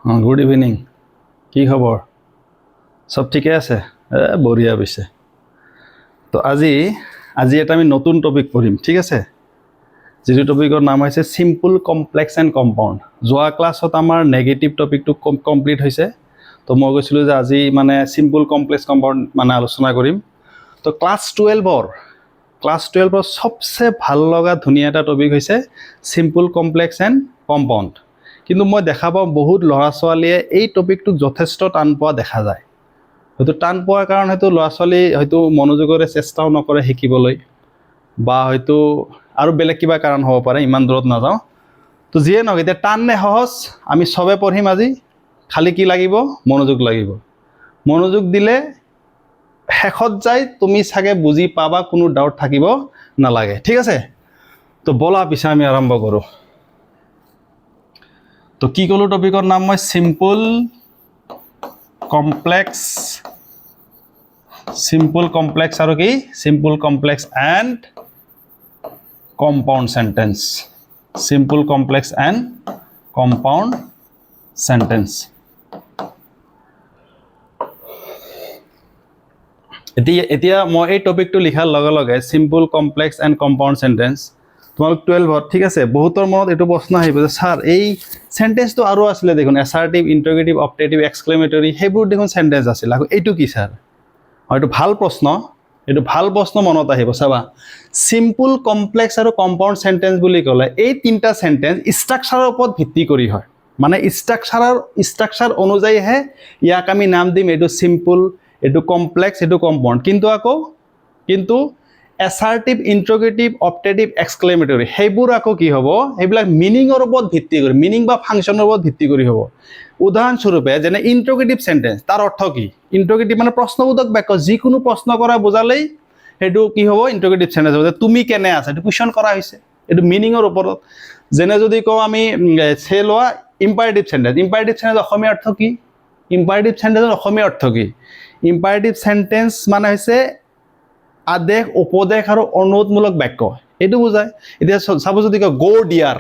Good evening. কি খবৰ? সব ঠিকে আছে? বঢ়িয়া পিছে। তো আজি এটা আমি নতুন টপিক পঢ়িম, ঠিক আছে? যিটো টপিকৰ নাম হৈছে চিম্পল কমপ্লেক্স এণ্ড কম্পাউণ্ড। যোৱা ক্লাছত আমাৰ নেগেটিভ টপিকটো কমপ্লিট হৈছে। তো মই কৈছিলোঁ যে আজি মানে চিম্পল কমপ্লেক্স কম্পাউণ্ড মানে আলোচনা কৰিম। তো ক্লাছ 12ৰ সবচে ভাল লগা ধুনীয়া এটা টপিক হৈছে চিম্পল কমপ্লেক্স এণ্ড কম্পাউণ্ড। কিন্তু মই দেখা পাওঁ বহুত ল'ৰা ছোৱালীয়ে এই টপিকটোক যথেষ্ট টান পোৱা দেখা যায়। হয়তো টান পোৱাৰ কাৰণ হয়তো ল'ৰা ছোৱালী হয়তো মনোযোগৰে চেষ্টাও নকৰে শিকিবলৈ, বা হয়তো আৰু বেলেগ কিবা কাৰণ হ'ব পাৰে, ইমান দূৰত নাযাওঁ। তো যিয়ে নহওক, এতিয়া টান নে সহজ আমি চবে পঢ়িম আজি। খালি কি লাগিব? মনোযোগ লাগিব। মনোযোগ দিলে শেষত যাই তুমি চাগে বুজি পাবা, কোনো ডাউট থাকিব নালাগে, ঠিক আছে? তো বলা পিছে আমি আৰম্ভ কৰোঁ। তো কি ক'লো টপিকৰ নাম মই চিম্পল কমপ্লেক্স আৰু কি simple complex and compound sentence. Simple complex and compound sentence. এতিয়া মই এই টপিকটো লিখাৰ লগে লগে simple complex and compound sentence তোমালোক 12ত, ঠিক আছে? বহুতৰ মনত এইটো প্ৰশ্ন আহিব যে ছাৰ এই সেন্টেন্সটো আৰু আছিলে দেখোন, এছাৰ্টিভ, ইণ্টাৰগেটিভ, অপটেটিভ, এক্সক্লেমেটৰী, সেইবোৰ দেখোন সেন্টেন্স আছিল, আকৌ এইটো কি ছাৰ? এইটো ভাল প্ৰশ্ন, মনত আহিব। চাবা, চিম্পল কমপ্লেক্স আৰু কম্পাউণ্ড সেন্টেন্স বুলি ক'লে এই তিনিটা সেন্টেন্স ষ্ট্ৰাকচাৰৰ ওপৰত ভিত্তি কৰি হয়। মানে ষ্ট্ৰাকচাৰ অনুযায়ীহে ইয়াক আমি নাম দিম, এইটো চিম্পল, এইটো কমপ্লেক্স, এইটো কম্পাউণ্ড। কিন্তু এছাৰ্টিভ, ইণ্টাৰগেটিভ, অপটেটিভ, এক্সক্লেমেটৰী সেইবোৰ আকৌ কি হ'ব? সেইবিলাক মিনিঙৰ ওপৰত ভিত্তি কৰি, মিনিং বা ফাংচনৰ ওপৰত ভিত্তি কৰি হ'ব। উদাহৰণস্বৰূপে যেনে ইণ্টাৰগেটিভ সেন্টেন্স, তাৰ অৰ্থ কি? ইণ্টাৰগেটিভ মানে প্ৰশ্নবোধক বাক্য, যিকোনো প্ৰশ্ন কৰা বুজালেই সেইটো কি হ'ব? ইণ্টাৰগেটিভ সেন্টেন্স হ'ব। তুমি কেনে আছা, এইটো কুৱেশ্যন কৰা হৈছে, এইটো মিনিঙৰ ওপৰত। যেনে যদি কওঁ আমি লোৱা ইম্পাৰেটিভ সেন্টেন্স, অসমীয়া অৰ্থ কি? ইম্পাৰেটিভ সেন্টেন্সৰ অসমীয়া অৰ্থ কি? ইম্পাৰেটিভ সেন্টেন্স মানে হৈছে আদেশ, উপদেশ আৰু অনুৰোধমূলক বাক্য, এইটো বুজায়। এতিয়া চাব, যদি কয় গো ডিয়াৰ,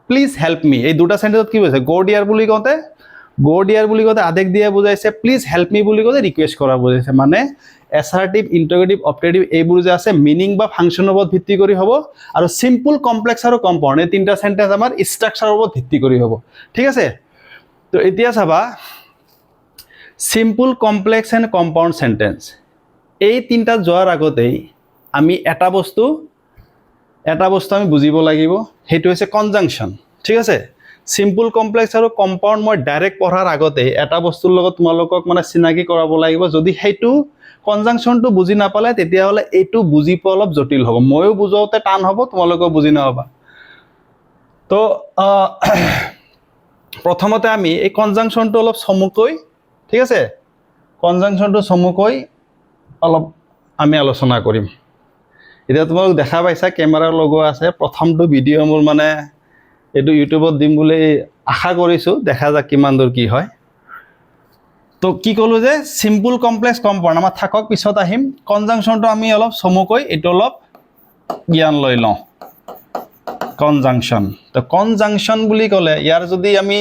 প্লিজ হেল্প মি, এই দুটা সেন্টেন্সত কি বুজাইছে? গো ডিয়াৰ বুলি কওঁতে আদেশ দিয়া বুজাইছে, প্লিজ হেল্প মি বুলি কওঁতে ৰিকুৱেষ্ট কৰা বুজাইছে। মানে এছাৰ্টিভ, ইণ্টাৰগেটিভ, অপটেটিভ এইবোৰ যে আছে মিনিং বা ফাংচনৰ ওপৰত ভিত্তি কৰি হ'ব। আৰু চিম্পল, কমপ্লেক্স আৰু কম্পাউণ্ড এই তিনিটা সেন্টেন্স আমাৰ ষ্ট্ৰাকচাৰৰ ওপৰত ভিত্তি কৰি হ'ব, ঠিক আছে? তো এতিয়া চাবা, simple, complex and compound sentence এই তিনিটাত যোৱাৰ আগতেই আমি এটা বস্তু আমি বুজিব লাগিব, সেইটো হৈছে কনজাংচন, ঠিক আছে? চিম্পল, কমপ্লেক্স আৰু কম্পাউণ্ড মই ডাইৰেক্ট পঢ়াৰ আগতে এটা বস্তুৰ লগত তোমালোকক মানে চিনাকি কৰাব লাগিব। যদি সেইটো কনজাংচনটো বুজি নাপালে তেতিয়াহ'লে এইটো বুজি পোৱা অলপ জটিল হ'ব। ময়ো বুজাওঁতে টান হ'ব, তোমালোকেও বুজি নাপাবা। তো প্ৰথমতে আমি এই কনজাংচনটো অলপ চমুকৈ, ঠিক আছে? কনজাংচনটো চমুকৈ অলপ আমি আলোচনা কৰিম। এতিয়া তোমালোক দেখা পাইছা, কেমেৰা লগোৱা আছে। প্ৰথমটো ভিডিঅ' মোৰ মানে এইটো ইউটিউবত দিম বুলি আশা কৰিছোঁ, দেখা যাক কিমান দূৰ কি হয়। তো কি ক'লোঁ যে চিম্পল, কমপ্লেক্স, কম্পাউণ্ড আমাৰ থাকক, পিছত আহিম। কনজাংচনটো আমি অলপ চমুকৈ এইটো অলপ জ্ঞান লৈ লওঁ। কনজাংচন, তো কনজাংচন বুলি ক'লে ইয়াৰ যদি আমি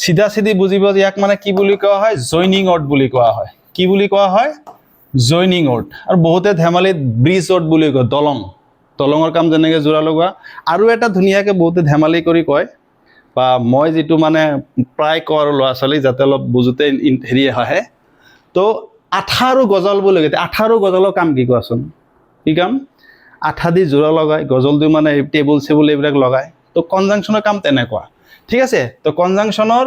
চিধা বুজিব, ইয়াক মানে কি বুলি কোৱা হয়? জইনিং ৱৰ্ড বুলি কোৱা হয়। কি বুলি কোৱা হয়? Joining word. আৰু বহুতে ধেমালিত ব্ৰিজ ৱৰ্ড বুলি কয়, দলঙৰ কাম যেনেকৈ জোৰা লগোৱা। আৰু এটা ধুনীয়াকৈ বহুতে ধেমালি কৰি কয়, বা মই যিটো মানে প্ৰায় কওঁ আৰু ল'ৰা ছোৱালী যাতে অলপ বুজোতে হেৰি আহে, তো আঠা আৰু গজল বুলি কয়। আঠা আৰু গজলৰ কাম কি কোৱাচোন? কি কাম? আঠা দি জোৰা লগায়, গজল দি মানে টেবুল চেবুল এইবিলাক লগায়। তো কনজাংচনৰ কাম তেনেকুৱা, ঠিক আছে? তো কনজাংচনৰ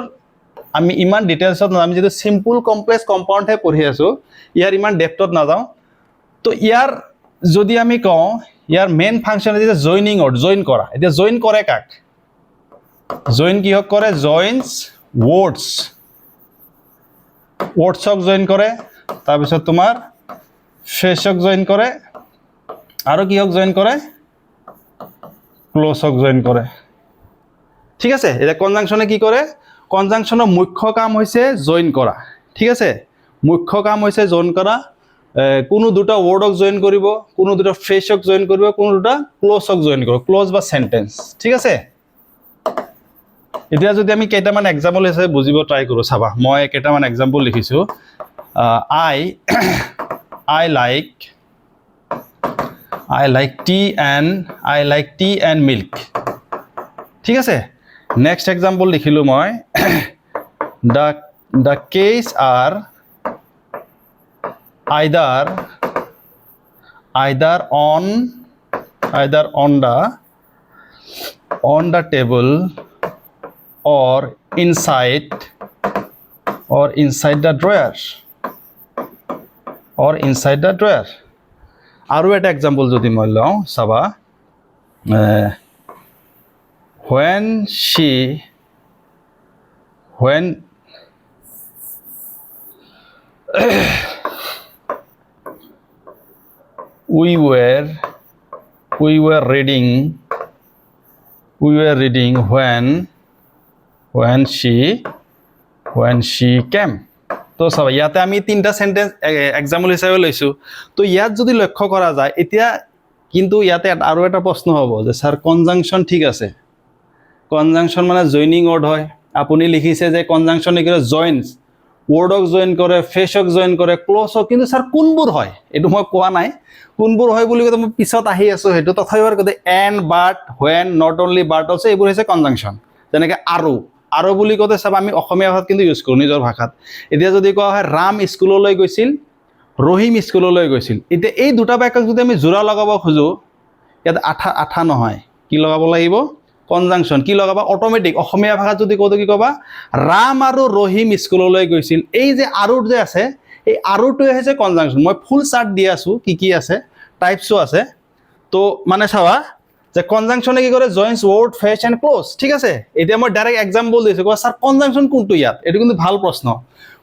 আমি ইমান ডিটেইলছত নাযাওঁ, আমি যিটো চিম্পল, কমপ্লেক্স, কম্পাউণ্ডহে পঢ়ি আছোঁ, ইয়াৰ ইমান ডেপথত নাযাওঁ। তো ইয়াৰ যদি আমি কওঁ, ইয়াৰ মেইন ফাংচন হৈছে জইনিং ৱৰ্ড, জইন কৰা। এতিয়া জইন কৰে কাক? জইন কিহক কৰে? জইনছ ৱৰ্ডছক জইন কৰে, তাৰপিছত তোমাৰ ফ্ৰেছক জইন কৰে, আৰু কিহক জইন কৰে? ক্ল'জক জইন কৰে, ঠিক আছে? এতিয়া কনজাংচনে কি কৰে? কনজাংচনৰ মুখ্য কাম হৈছে জইন কৰা, ঠিক আছে? মুখ্য কাম হৈছে জইন কৰা। কোনো দুটা ৱৰ্ডক জইন কৰিব, কোনো দুটা ফ্ৰেছক জইন কৰিব, কোনো দুটা ক্ল'জক জইন কৰিব, ক্ল'জ বা সেন্টেন্স, ঠিক আছে? এতিয়া যদি আমি কেইটামান এক্সাম্পল হিচাপে বুজিব ট্ৰাই কৰোঁ চাবা মই কেইটামান এক্সাম্পল লিখিছোঁ I like tea and milk ঠিক আছে নেক্সট এক্সাম্পল লিখিলোঁ মই the case are either on the table or inside the drawer আৰু এটা এক্সাম্পল যদি মই লওঁ চাবা when we were reading when she came তো চাবা ইয়াতে আমি তিনটা সেন্টেন্স এক্সাম্পল হিচাপে লৈছোঁ তো ইয়াত যদি লক্ষ্য কৰা যায় এতিয়া কিন্তু ইয়াতে আৰু এটা প্ৰশ্ন হ'ব যে স্যাৰ কনজাংশন ঠিক আছে কনজাংশন মানে জইনিং ৱৰ্ড হয় আপুনি লিখিছে যে কনজাংশন একেবাৰে জইনছ ৱৰ্ডক জইন কৰে ফেচক জইন কৰে ক্লজক কিন্তু স্যাৰ কোনবোৰ হয় এইটো মই কোৱা নাই কোনবোৰ হয় বুলি কওঁতে মই পিছত আহি আছোঁ সেইটো তথাপিও কওঁতে and but when not only but also এইবোৰ হৈছে কনজাংশন যেনেকৈ আৰু বুলি কওঁতে চাব আমি অসমীয়া ভাষাত কিন্তু ইউজ কৰোঁ নিজৰ ভাষাত এতিয়া যদি কোৱা হয় ৰাম স্কুললৈ গৈছিল ৰহিম স্কুললৈ গৈছিল এতিয়া এই দুটা বাক্যক যদি আমি জোৰা লগাব খোজোঁ ইয়াত আঠা নহয় কি লগাব লাগিব কনজাংশন কি লগাবা অটোমেটিক অসমীয়া ভাষাত যদি কওঁতে কি ক'বা ৰাম আৰু ৰহিম স্কুললৈ গৈছিল এই যে আৰু যে আছে এই আৰুটোৱে হৈছে কনজাংশন মই ফুল চাৰ্ট দি আছোঁ কি আছে টাইপছো আছে তো মানে চাবা যে কনজাংশনে কি কৰে joins word face and close ঠিক আছে এতিয়া মই ডাইৰেক্ট এক্সাম্পল দিছোঁ কোৱা স্যাৰ কনজাংশন কোনটো ইয়াত এইটো কিন্তু ভাল প্ৰশ্ন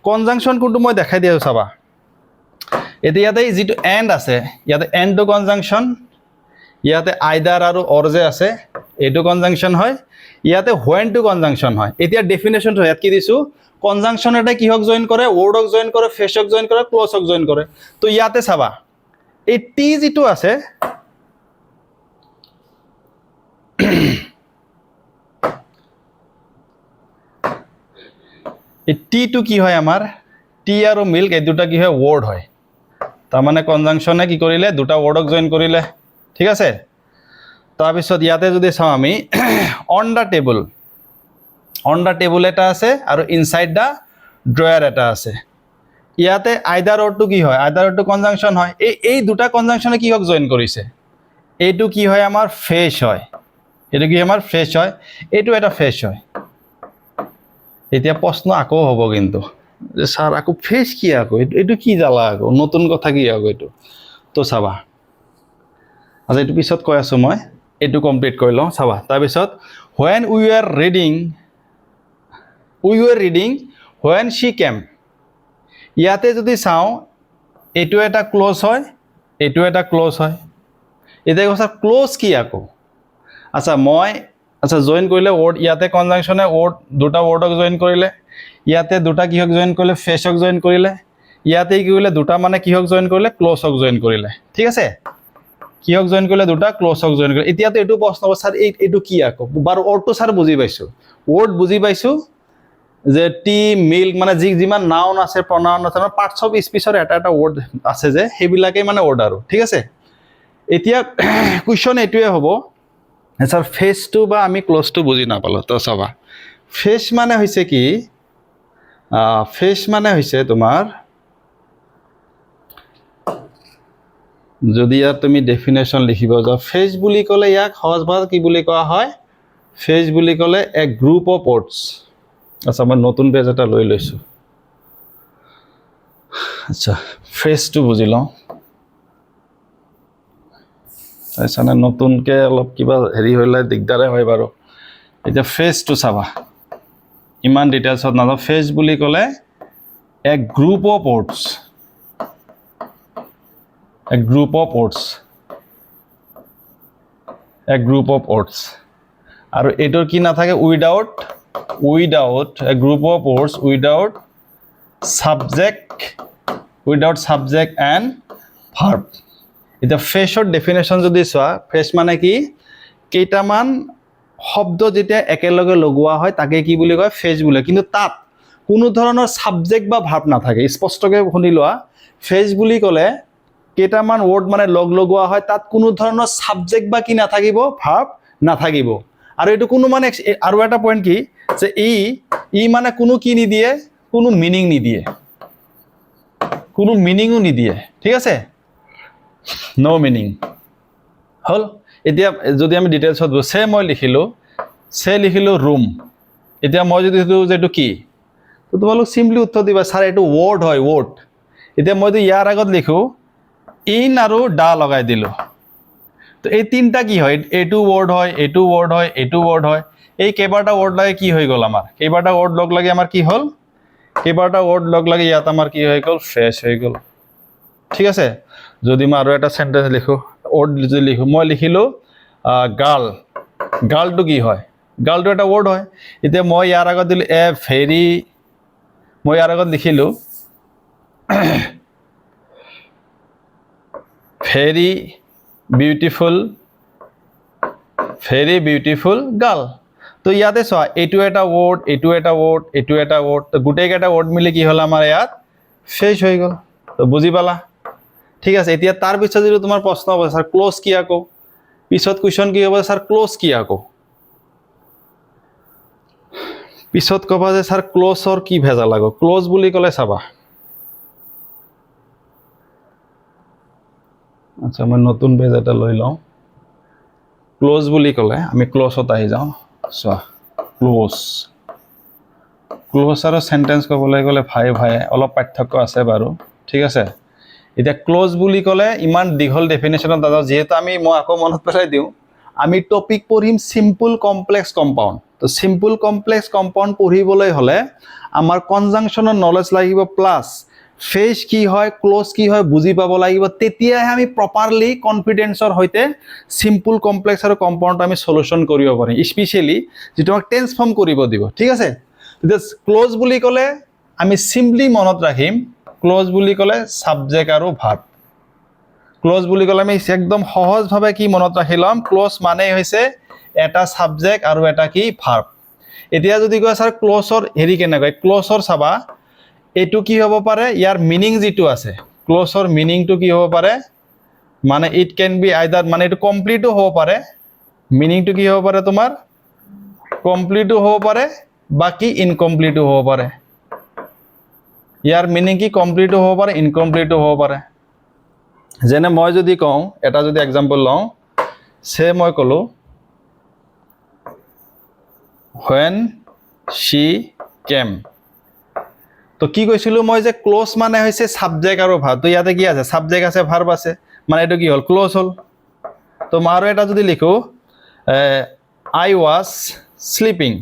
কনজাংশন কোনটো মই দেখাই দিছোঁ চাবা এতিয়া ইয়াতে যিটো এণ্ড আছে ইয়াতে এণ্ডটো কনজাংশন ইয়াতে আইদাৰ আৰু অৰ যে আছে এইটো কনজাংশন হয় ইয়াতে হোৱেনটো কনজাংশন হয় এতিয়া ডেফিনেশ্যনটো ইয়াত কি দিছোঁ কনজাংশন এটা কিহক জইন কৰে ৱৰ্ডক জইন কৰে ফেচক জইন কৰে ক্লজক জইন কৰে তো ইয়াতে চাবা এই টি যিটো আছে এই টিটো কি হয় আমাৰ টি আৰু মিল্ক এই দুটা কি হয় ৱৰ্ড হয় তাৰমানে কনজাংশনে কি কৰিলে দুটা ৱৰ্ডক জইন কৰিলে ঠিক আছে তাৰপিছত ইয়াতে যদি চাওঁ আমি অন দ্য টেবুল এটা আছে আৰু ইনসাইড দ্য ড্ৰয়াৰ এটা আছে ইয়াতে আইদাৰ অৰটো কি হয় আইদাৰ অৰটো কনজাংশন হয় এই দুটা কনজাংশনে কিহক জইন কৰিছে এইটো কি হয় আমাৰ ফেচ হয় এইটো কি আমাৰ ফেচ হয় এইটো এটা ফেচ হয় এতিয়া প্ৰশ্ন আকৌ হ'ব কিন্তু যে স্যাৰ আকৌ ফেচ কি আকৌ এইটো কি জ্বালা আকৌ নতুন কথা কি আকৌ এইটো তো চাবা আচ্ছা এইটো পিছত কৈ আছোঁ মই এইটো কমপ্লিট কৰি লওঁ চাবা তাৰপিছত when we were reading when she came ইয়াতে যদি চাওঁ এইটো এটা ক্লোজ হয় এইটো এটা ক্লোজ হয় এতিয়া কৈছা ক্লোজ কি আকৌ আচ্ছা জইন কৰিলে ৱৰ্ড ইয়াতে কনজাংশনে ৱৰ্ড দুটা ৱৰ্ডক জইন কৰিলে ইয়াতে দুটা কিহক জইন কৰিলে ফেচক জইন কৰিলে ইয়াতে কি কৰিলে দুটা মানে কিহক জইন কৰিলে ক্লজক জইন কৰিলে ঠিক আছে কিহক জইন কৰিলে দুটা ক্লজক জইন কৰিলে এতিয়াতো এইটো প্ৰশ্ন হ'ব স্যাৰ এইটো কি আকৌ বাৰু ৱৰ্ডটো স্যাৰ বুজি পাইছোঁ ৱৰ্ড বুজি পাইছোঁ যে টি মিল্ক মানে যিমান নাউন আছে প্ৰনাউন আছে মানে পাৰ্টছ অফ স্পীচৰ এটা ৱৰ্ড আছে যে সেইবিলাকেই মানে ৱৰ্ড আৰু ঠিক আছে এতিয়া কুৱেশ্যন এইটোৱে হ'ব স্যাৰ ফেচটো বা আমি ক্লজটো বুজি নাপালোঁ তো চাবা ফেচ মানে হৈছে কি ফেচ মানে হৈছে তোমাৰ যদি ইয়াত তুমি ডেফিনেশ্যন লিখিব যাওঁ ফেচ বুলি ক'লে ইয়াক সহজ ভাষাত কি বুলি কোৱা হয় ফেচ বুলি ক'লে এ গ্ৰুপ অফ ৱৰ্ডছ আচ্ছা মই নতুন পেজ এটা লৈ লৈছোঁ আচ্ছা ফেচটো বুজি লওঁ চাইছানে নতুনকৈ অলপ কিবা হেৰি হ'লে দিগদাৰে হয় বাৰু এতিয়া ফেচটো চাবা ইমান ডিটেইলছত নাযাওঁ ফেচ বুলি ক'লে a group of words a group of words আৰু এটোৰ কি নাথাকে without a group of words without subject and verb এটা ফেচৰ ডেফিনেশ্যন যদি চোৱা ফেচ মানে কি কেইটামান শব্দ যেতিয়া একেলগে লগোৱা হয় তাকে কি বুলি কয় ফ্ৰেজ বুলি। কিন্তু তাত কোনো ধৰণৰ ছাবজেক্ট বা ভাৰ্ব নাথাকে। স্পষ্টকৈ শুনি লোৱা, ফ্ৰেজ বুলি ক'লে কেইটামান ৱৰ্ড মানে লগ লগোৱা হয়, তাত কোনো ধৰণৰ ছাবজেক্ট বা কি নাথাকিব, ভাৰ্ব নাথাকিব। আৰু এইটো কোনো মানে আৰু এটা পইণ্ট কি যে ই মানে কোনো কি নিদিয়ে, কোনো মিনিং নিদিয়ে, কোনো মিনিঙো নিদিয়ে। ঠিক আছে, ন' মিনিং হ'ল। এতিয়া যদি আমি ডিটেইলছত চে মই লিখিলোঁ ৰুম। এতিয়া মই যদি সুধোঁ যে এইটো কি, তো তোমালোক চিম্পলি উত্তৰ দিবা ছাৰ এইটো ৱৰ্ড হয়, ৱৰ্ড। এতিয়া মই যদি ইয়াৰ আগত লিখোঁ ইন আৰু দা লগাই দিলোঁ, তো এই তিনিটা কি হয়, এইটো ৱৰ্ড হয়, এইটো ৱৰ্ড হয়, এইটো ৱৰ্ড হয়। এই কেইবাটা ৱৰ্ড লাগে কি হৈ গ'ল আমাৰ, কেইবাটা ৱৰ্ড লগ লাগি আমাৰ কি হ'ল, কেইবাটা ৱৰ্ড লগ লাগি ইয়াত আমাৰ কি হৈ গ'ল, ফ্ৰেছ হৈ গ'ল। ঠিক আছে, যদি মই আৰু এটা চেণ্টেঞ্চ লিখোঁ, ৱৰ্ড যদি লিখোঁ, মই লিখিলোঁ গাৰ্ল। গাৰ্লটো কি হয়, গাৰ্লটো এটা ৱৰ্ড হয়। এতিয়া মই ইয়াৰ আগত দিলোঁ মই ইয়াৰ আগত লিখিলোঁ ভেৰি বিউটিফুল গাৰ্ল। তো ইয়াতে চোৱা, এইটো এটা ৱৰ্ড, এইটো এটা ৱৰ্ড, এইটো এটা ৱৰ্ড, তো গোটেইকেইটা ৱৰ্ড মিলি কি হ'ল আমাৰ ইয়াত ফ্ৰেছ হৈ গ'ল। তো বুজি পালা? ঠিক আছে, এতিয়া তাৰপিছত যদি তোমাৰ প্ৰশ্ন হ'ব ছাৰ ক্ল'জ কি আকৌ, পিছত কুৱেশ্যন কি হ'ব ছাৰ ক্ল'জ কি আকৌ, পিছত ক'বা যে ছাৰ ক্ল'জৰ কি ভেজাল আকৌ। ক্ল'জ বুলি ক'লে চাবা, আচ্ছা মই নতুন পেজ এটা লৈ লওঁ। ক্ল'জ বুলি ক'লে আমি ক্ল'জত আহি যাওঁ। চোৱা ক্ল'জ আৰু চেণ্টেঞ্চ ক'বলৈ গ'লে ভাই অলপ পাৰ্থক্য আছে বাৰু। ঠিক আছে, এতিয়া ক্ল'জ বুলি ক'লে ইমান দীঘল ডেফিনেশ্যনত নাযাওঁ, যিহেতু মই আকৌ মনত পেলাই দিওঁ, আমি টপিক পঢ়িম চিম্পল কমপ্লেক্স কম্পাউণ্ড। তো চিম্পল কমপ্লেক্স কম্পাউণ্ড পঢ়িবলৈ হ'লে আমাৰ কনজাংশ্যনৰ নলেজ লাগিব, প্লাছ ফ্ৰেজ কি হয়, ক্ল'জ কি হয় বুজি পাব লাগিব। তেতিয়াহে আমি প্ৰপাৰলি কনফিডেন্সৰ সৈতে চিম্পল কমপ্লেক্স আৰু কম্পাউণ্ড আমি সলিউশ্যন কৰিব পাৰিম, স্পেচিয়েলি যিটো আমাক ট্ৰেন্সফৰ্ম কৰিব দিব। ঠিক আছে, এতিয়া ক্ল'জ বুলি ক'লে আমি চিম্পলি মনত ৰাখিম, ক্ল'জ বুলি ক'লে ছাবজেক্ট আৰু ভাৰ্ব। ক্ল'জ বুলি ক'লে আমি একদম সহজভাৱে কি মনত ৰাখি ল'ম, ক্ল'জ মানে হৈছে এটা ছাবজেক্ট আৰু এটা কি ভাৰ্ব। এতিয়া যদি কয় ছাৰ ক্ল'জৰ কেনেকৈ, ক্ল'জৰ চাবা এইটো কি হ'ব পাৰে, ইয়াৰ মিনিং যিটো আছে, ক্ল'জৰ মিনিংটো কি হ'ব পাৰে, মানে ইট কেন বি আইদাৰ, মানে এইটো কমপ্লিটো হ'ব পাৰে, মিনিংটো কি হ'ব পাৰে তোমাৰ কমপ্লিটো হ'ব পাৰে বা কি ইনকমপ্লিটো হ'ব পাৰে। ইয়াৰ মিনিং কি কমপ্লিটো হ'ব পাৰে, ইনকমপ্লিটো হ'ব পাৰে। যেনে মই যদি কওঁ, এটা যদি এক্সাম্পল লওঁ, মই ক'লোঁ when she came, তো কি কৈছিলোঁ মই যে ক্ল'জ মানে হৈছে ছাবজেক্ট আৰু ভাৰ্ব। তো ইয়াতে কি আছে, ছাবজেক্ট আছে, ভাৰ্ব আছে, মানে এইটো কি হ'ল ক্ল'জ হ'ল। তো মই আৰু এটা যদি লিখোঁ I was sleeping,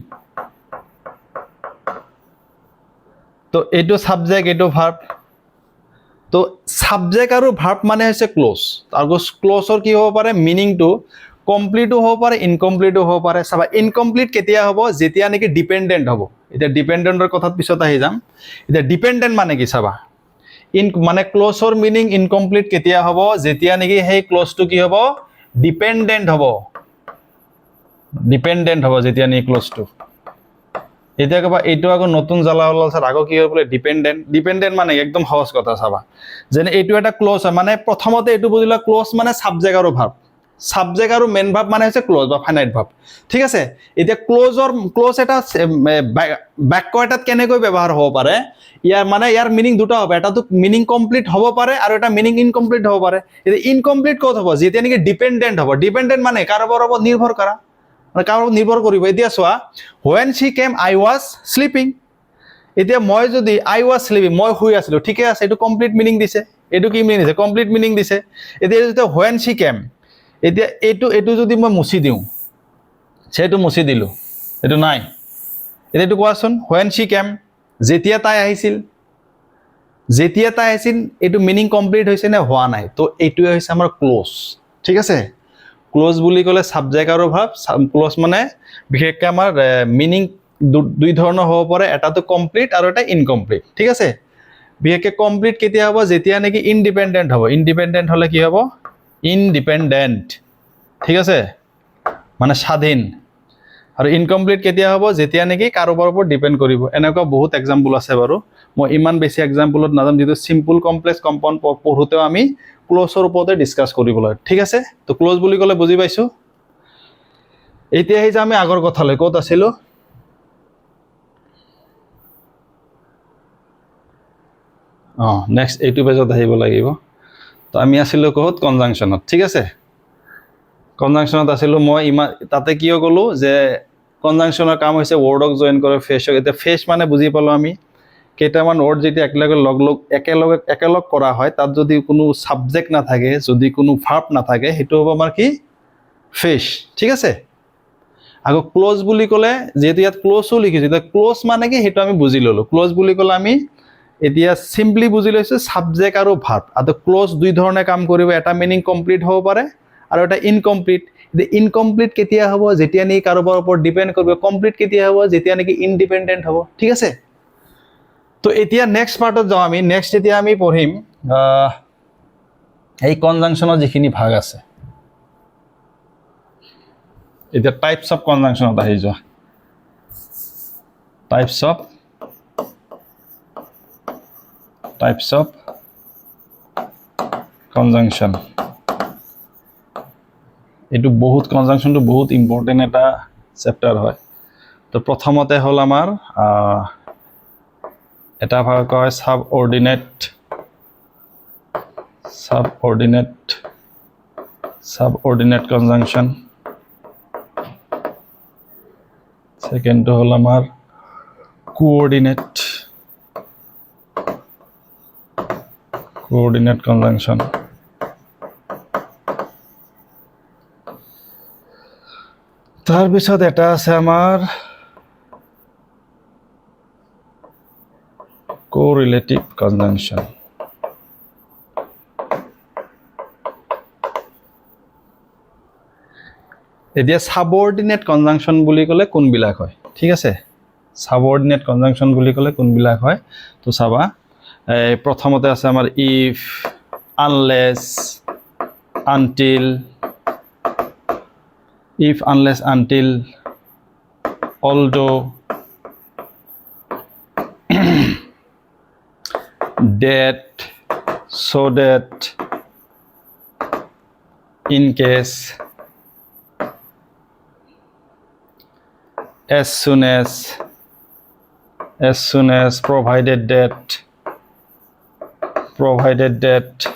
তো এইটো ছাবজেক্ট, এইটো ভাৰ্ব। তো ছাবজেক্ট আৰু ভাৰ্ব মানে হৈছে ক্ল'জ। আৰু ক্ল'জৰ কি হ'ব পাৰে, মিনিংটো কমপ্লিটো হ'ব পাৰে, ইনকমপ্লিটো হ'ব পাৰে। চাবা ইনকমপ্লিট কেতিয়া হ'ব, যেতিয়া নেকি ডিপেণ্ডেণ্ট হ'ব। এতিয়া ডিপেণ্ডেণ্টৰ কথাত পিছত আহি যাম। এতিয়া ডিপেণ্ডেণ্ট মানে কি চাবা, মানে ক্ল'জৰ মিনিং ইনকমপ্লিট কেতিয়া হ'ব, যেতিয়া নেকি সেই ক্ল'জটো কি হ'ব, ডিপেণ্ডেণ্ট হ'ব যেতিয়া নেকি ক্ল'জটো। এতিয়া ক'বা এইটো আকৌ নতুন জ্বালা ওলাল ছাৰ, আকৌ কি হয় বোলে ডিপেণ্ডেণ্ট মানে একদম সহজ কথা চাবা, যেনে এইটো এটা ক্ল'জ হয়, মানে প্ৰথমতে এইটো বুজিলা ক্ল'জ মানে ছাবজেক্ট আৰু ভাৰ্ব। ছাবজেক্ট আৰু মেইন ভাৰ্ব মানে হৈছে ক্ল'জ বা ফাইনাইট ভাৰ্ব। ঠিক আছে, এতিয়া ক্ল'জ এটা বাক্য এটাত কেনেকৈ ব্যৱহাৰ হ'ব পাৰে, ইয়াৰ মিনিং দুটা হ'ব, এটাতো মিনিং কমপ্লিট হ'ব পাৰে আৰু এটা মিনিং ইনকমপ্লিট হ'ব পাৰে। এতিয়া ইনকমপ্লিট ক'ত হ'ব, যেতিয়া নেকি ডিপেণ্ডেণ্ট হ'ব। ডিপেণ্ডেণ্ট মানে কাৰোবাৰ ওপৰত নিৰ্ভৰ কৰা, মানে কাৰোবাৰ নিৰ্ভৰ কৰিব। এতিয়া চোৱা when she came I was sleeping, এতিয়া মই যদি I was sleeping, মই শুই আছিলোঁ, ঠিকে আছে, এইটো কমপ্লিট মিনিং দিছে। এইটো কি মিনিং দিছে, কমপ্লিট মিনিং দিছে। এতিয়া যেতিয়া when she came, এতিয়া এইটো যদি মই মুচি দিওঁ, সেইটো মুচি দিলোঁ, এইটো নাই। এতিয়া এইটো কোৱাচোন, when she came, যেতিয়া তাই আহিছিল, এইটো মিনিং কমপ্লিট হৈছে নে হোৱা নাই। তো এইটোৱে হৈছে আমাৰ ক্ল'জ। ঠিক আছে, ক্ল'জ বুলি ক'লে ছাবজেক্ট আৰু ভাৰ্ব। ক্ল'জ মানে বিশেষকৈ আমাৰ মিনিং দুই ধৰণৰ হ'ব পাৰে, এটাতো কমপ্লিট আৰু এটা ইনকমপ্লিট। ঠিক আছে, বিশেষকৈ কমপ্লিট কেতিয়া হ'ব, যেতিয়া নেকি ইনডিপেণ্ডেণ্ট হ'ব। ইনডিপেণ্ডেণ্ট হ'লে কি হ'ব, ইনডিপেণ্ডেণ্ট। ঠিক আছে, মানে স্বাধীন। আৰু ইনকমপ্লিট কেতিয়া হ'ব যেতিয়া নেকি কাৰোবাৰ ওপৰত ডিপেণ্ড কৰিব এনেকুৱা বহুত এক্সাম্পল আছে বাৰু মই ইমান বেছি এক্সাম্পলত নাযাম যিটো চিম্পল কমপ্লেক্স কম্পাউণ্ড পঢ়োঁতেও আমি ক্ল'জৰ ওপৰতে ডিছকাছ কৰিব লাগে ঠিক আছে তো ক্ল'জ বুলি ক'লে বুজি পাইছোঁ এতিয়া আহি যে আমি আগৰ কথালৈ ক'ত আছিলোঁ নেক্সট এইটো পেজত আহিব লাগিব তো আমি আছিলোঁ ক'ত কনজাংশ্যনত ঠিক আছে কনজাংশ্যনত আছিলোঁ মই ইমান তাতে কিয় ক'লোঁ যে কনজাংশ্যনৰ কাম হৈছে ৱৰ্ডক জইন কৰে ফেচক এতিয়া ফেচ মানে বুজি পালোঁ আমি কেইটামান ৱৰ্ড যেতিয়া একেলগ কৰা হয় তাত যদি কোনো ছাবজেক্ট নাথাকে যদি কোনো ভাৰ্ব নাথাকে সেইটো হ'ব আমাৰ কি ফেচ ঠিক আছে আকৌ ক্ল'জ বুলি ক'লে যিহেতু ইয়াত ক্ল'জো লিখিছোঁ এতিয়া ক্ল'জ মানে কি সেইটো আমি বুজি ল'লোঁ ক্ল'জ বুলি ক'লে আমি এতিয়া চিম্পলি বুজি লৈছোঁ ছাবজেক্ট আৰু ভাৰ্ব আৰু ক্ল'জ দুই ধৰণে কাম কৰিব এটা মিনিং কমপ্লিট হ'ব পাৰে আৰু এটা ইনকমপ্লিট এতিয়া ইনকমপ্লিট কেতিয়া হ'ব যেতিয়া নেকি কাৰোবাৰ ওপৰত ডিপেণ্ড কৰিব কমপ্লিট কেতিয়া হ'ব যেতিয়া নেকি ইনডিপেণ্ডেণ্ট হ'ব ঠিক আছে তো এতিয়া নেক্সট পাৰ্টত যাওঁ আমি নেক্সট এতিয়া আমি পঢ়িম এই কনজাংশ্যনৰ যিখিনি ভাগ আছে এতিয়া টাইপছ অফ কনজাংশ্যনত আহি যোৱা টাইপছ অফ কনজাংশ্যন এইটো বহুত কনজাংশ্যনটো বহুত ইম্পৰ্টেণ্ট এটা চেপ্টাৰ হয় তো প্ৰথমতে হ'ল আমাৰ এটা ভাগ কয় subordinate conjunction সেকেন্ডটো হ'ল আমাৰ coordinate conjunction তাৰপিছত এটা আছে আমাৰ correlative conjunction এতিয়া subordinate conjunction বুলি ক'লে কোনবিলাক হয় ঠিক আছে subordinate conjunction বুলি ক'লে কোনবিলাক হয় তো চাবা প্ৰথমতে আছে আমাৰ if unless until although that so that in case as soon as provided that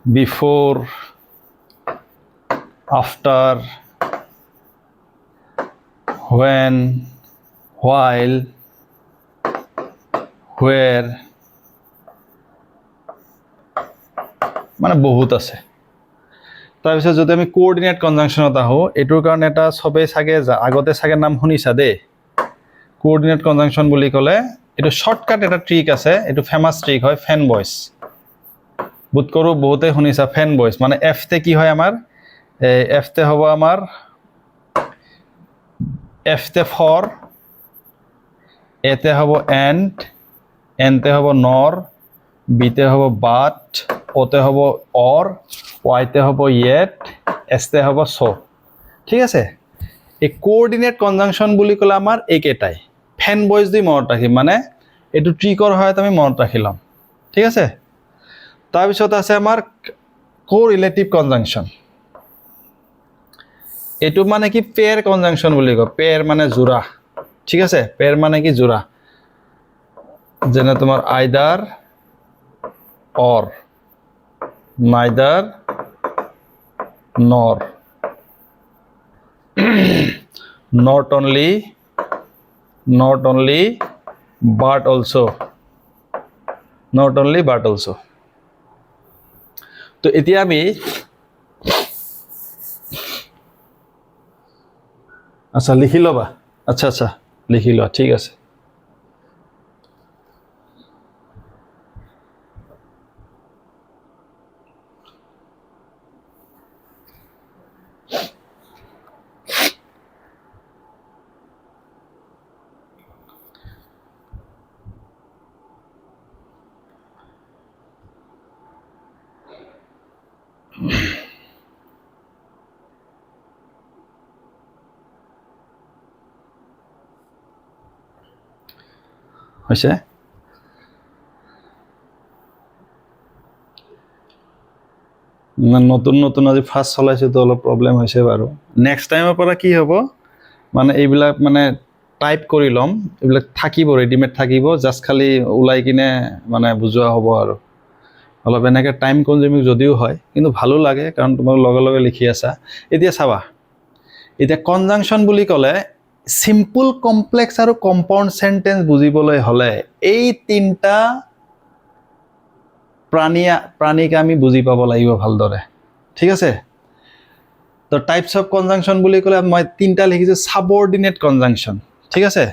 before after when while where মানে বহুত আছে তাৰপিছত যদি আমি কোঅৰ্ডিনেট কনজাংশ্যনত আহোঁ এইটোৰ কাৰণে এটা সবেই চাগে আগতে চাগে নাম শুনিছা দেই কোঅৰ্ডিনেট কনজাংশ্যন বুলি ক'লে এইটো শ্বৰ্টকাট এটা ট্ৰিক আছে এইটো ফেমাছ ট্ৰিক হয় ফেন বইচ বোধ কৰোঁ বহুতে শুনিছা ফেন বইচ মানে এফতে কি হয় আমাৰ এফতে হ'ব আমাৰ এফতে ফৰ এতে হ'ব এনতে হ'ব নৰ বিতে হ'ব বাট ওতে হ'ব অৰ ওয়াইতে হ'ব ইয়েট এছতে হ'ব চ ঠিক আছে এই কোঅৰ্ডিনেট কনজাংশ্যন বুলি ক'লে আমাৰ এইকেইটাই ফেন বইচ দি মনত ৰাখিম মানে এইটো ট্ৰিকৰ সহায়ত আমি মনত ৰাখি ল'ম ঠিক আছে তাৰপিছত আছে আমাৰ কোৰিলেটিভ কনজাংশ্যন এইটো মানে কি পেয়াৰ কনজাংশ্যন বুলি কয় পেয়াৰ মানে জোৰা ঠিক আছে পেয়াৰ মানে কি জোৰা যেনে তোমাৰ আইদাৰ অৰ নাইদাৰ nor not only but also তো এতিয়া আমি আচ্ছা লিখি ল'বা আচ্ছা লিখি লোৱা ঠিক আছে হৈছে নতুন নতুন আজি ফাৰ্ষ্ট চলাইছোঁ তো অলপ প্ৰব্লেম হৈছে বাৰু নেক্সট টাইমৰ পৰা কি হ'ব মানে এইবিলাক মানে টাইপ কৰি ল'ম এইবিলাক থাকিব ৰেডিমেড থাকিব জাষ্ট খালি ওলাই কিনে মানে বুজোৱা হ'ব আৰু অলপ এনেকৈ টাইম কনজিউমিং যদিও হয় কিন্তু ভালো লাগে কাৰণ তোমাক লগে লগে লিখি আছা এতিয়া চাবা এতিয়া কনজাংচন বুলি ক'লে সিম্পল কমপ্লেক্স আৰু কম্পাউণ্ড সেন্টেন্স বুজিবলৈ হ'লে এই তিনটা প্ৰাণীক আমি বুজি পাব লাগিব ভালদৰে ঠিক আছে তো টাইপস অফ কনজাংচন বুলি ক'লে মই তিনটা লিখিছোঁ সাবঅৰ্ডিনেট কনজাংচন ঠিক আছে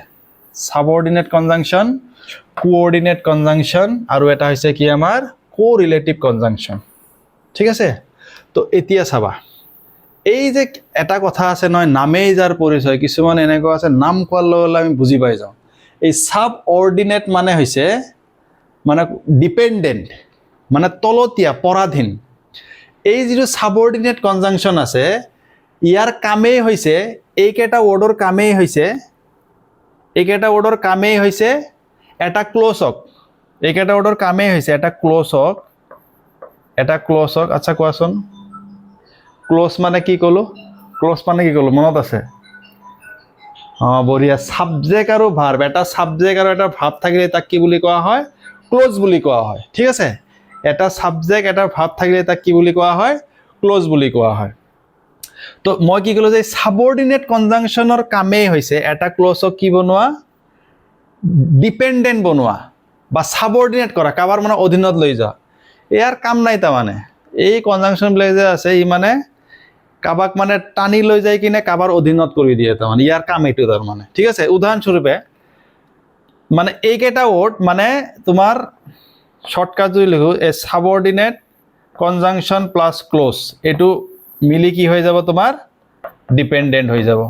সাবঅৰ্ডিনেট কনজাংচন কোঅৰ্ডিনেট কনজাংচন আৰু এটা হৈছে কি আমাৰ কোৰিলেটিভ কনজাংচন ঠিক আছে তো এতিয়া চাবা এই যে এটা কথা আছে নহয় নামেই যাৰ পৰিচয় কিছুমান এনেকুৱা আছে নাম কোৱাৰ লগে লগে আমি বুজি পাই যাওঁ এই সাবঅৰ্ডিনেট মানে হৈছে মানে ডিপেন্ডেন্ট মানে তলতীয়া পৰাধীন এই যিটো সাবঅৰ্ডিনেট কনজাংচন আছে ইয়াৰ কামেই হৈছে এইকেইটা ৱৰ্ডৰ কামেই হৈছে এটা ক্লজক এইকেইটা ৱৰ্ডৰ কামেই হৈছে এটা ক্লজক আচ্ছা কোৱাচোন ক্লজ মানে কি ক'লো মনত আছে বঢ়িয়া সাবজেক্ট আৰু ভাৰ্ব এটা সাবজেক্ট আৰু এটা ভাৰ্ব থাকিলে তাক কি বুলি কোৱা হয় ক্লজ বুলি কোৱা হয় ঠিক আছে এটা সাবজেক্ট এটা ভাৰ্ব থাকিলে তাক কি বুলি কোৱা হয় ক্লজ বুলি কোৱা হয় তো মই কি ক'লো যে সাবঅৰ্ডিনেট কনজাংচনৰ কামেই হৈছে এটা ক্লজক কি বনোৱা ডিপেন্ডেন্ট বনোৱা বা সাবঅৰ্ডিনেট কৰা কাবাৰ মানে অধীনত লৈ যোৱা ইয়াৰ কাম নাই তাৰমানে এই কনজাংচনবিলাক যে আছে ই মানে কাবাক মানে টানি লৈ যায় কিনে কাবাৰ অধীনত কৰি দিয়ে তাৰমানে ইয়াৰ কাম এইটো তাৰমানে ঠিক আছে উদাহৰণস্বৰূপে মানে এইকেইটা ৱৰ্ড মানে তোমাৰ শৰ্টকাট যদি লিখো এ সাবঅৰ্ডিনেট কনজাংচন প্লাস ক্লজ এইটো মিলি কি হৈ যাব তোমাৰ ডিপেন্ডেন্ট হৈ যাব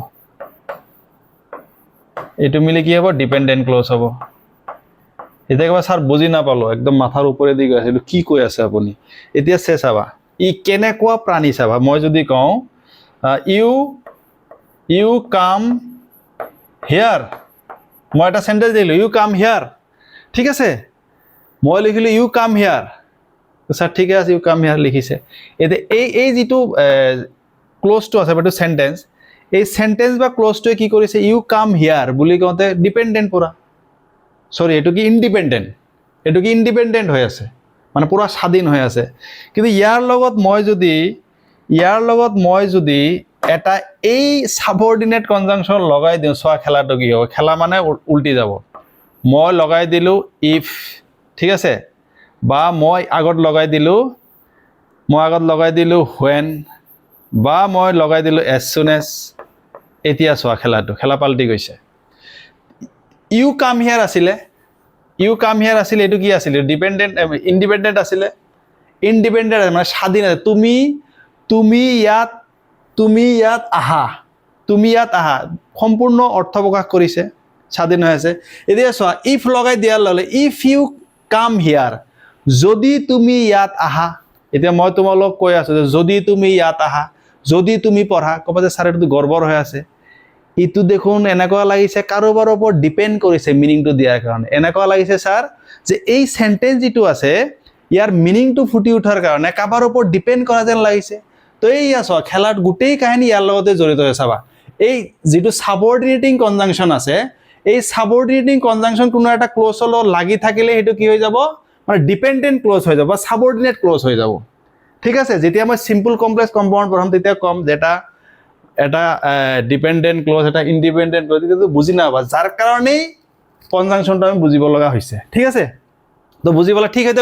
এইটো মিলি কি হ'ব ডিপেন্ডেন্ট ক্লজ হ'ব এতিয়া কিবা স্যাৰ বুজি নাপালো একদম মাথাৰ ওপৰে দি গৈছে কি কৈ আছে আপুনি এতিয়া চাবা ই কেনেকুৱা প্ৰাণী চাবা মই যদি কওঁ ইউ কাম হিয়াৰ মই এটা সেন্টেন্স দিলো ইউ কাম হিয়াৰ ঠিক আছে মই লিখিলো ইউ কাম হিয়াৰ স্যাৰ ঠিক আছে ইউ কাম হিয়াৰ লিখিছে এতিয়া এই যিটো ক্লজটো আছে এইটো সেন্টেন্স এই সেন্টেন্স বা ক্লজটোৱে কি কৰিছে ইউ কাম হিয়াৰ বুলি কওঁতে ডিপেন্ডেন্ট পুৰা সৰি এটো কি ইন্ডিপেন্ডেন্ট হৈ আছে মানে পুৰা স্বাধীন হৈ আছে কিন্তু ইয়াৰ লগত মই যদি এটা এই সাবঅৰ্ডিনেট কনজাংচন লগাই দিওঁ সোয়া খেলাটো কি হ'ব খেলা মানে উল্টি যাব মই লগাই দিলো ইফ ঠিক আছে বা মই আগত লগাই দিলো when বা মই লগাই দিলো as soon as এতিয়া সোয়া খেলা পাল্টি গৈছে ইউ কাম হিয়াৰ আছিলে এটো কি আছিলে ডিপেন্ডেন্ট ইন্ডিপেন্ডেন্ট আছিলে ইন্ডিপেন্ডেন্ট মানে স্বাধীন আছে তুমি ইয়াত আহা সম্পূৰ্ণ অৰ্থ প্ৰকাশ কৰিছে স্বাধীন হৈ আছে এতিয়া চোৱা ইফ লগাই দিয়াৰ ললে ইফ ইউ কাম হিয়াৰ যদি তুমি ইয়াত আহা এতিয়া মই তোমালোক কৈ আছো যে যদি তুমি ইয়াত আহা যদি তুমি পঢ়া কবা যে স্যাৰ এটো গৰ্বৰ হৈ আছে ইটো দেখুন এনেকুৱা লাগিছে কাৰোবাৰ ওপৰত ডিপেন্ড কৰিছে মিনিংটো দিয়াৰ কাৰণে এনেকুৱা লাগিছে স্যাৰ যে এই সেন্টেন্স যিটো আছে ইয়াৰ মিনিংটো ফুটি উঠাৰ কাৰণে কাৰোবাৰ ওপৰত ডিপেন্ড কৰা যেন লাগিছে তো এই আছো খেলাত গোটেই কাহিনী ইয়াৰ লগতে জড়িত হৈ চাবা এই যিটো সাবঅৰ্ডিনেটিং কনজাংচন আছে এই সাবঅৰ্ডিনেটিং কনজাংচন কোনো এটা ক্লজৰ লগত লাগি থাকিলে হেতু কি হৈ যাব মানে ডিপেন্ডেন্ট ক্লজ হৈ যাব বা সাবঅৰ্ডিনেট ক্লজ হৈ যাব ঠিক আছে যেতিয়া মই সিম্পল কমপ্লেক্স কম্পাউণ্ড পঢ়াম তেতিয়া কম যেটা এটা ডিপেন্ডেন্ট ক্লজ এটা ইন্ডিপেন্ডেন্ট ক্লজ কিন্তু বুজি নাপাবা যাৰ কাৰণে কনজাংচনটো আমি বুজিব লগা হৈছে ঠিক আছে তো বুজিবলা ঠিক আছে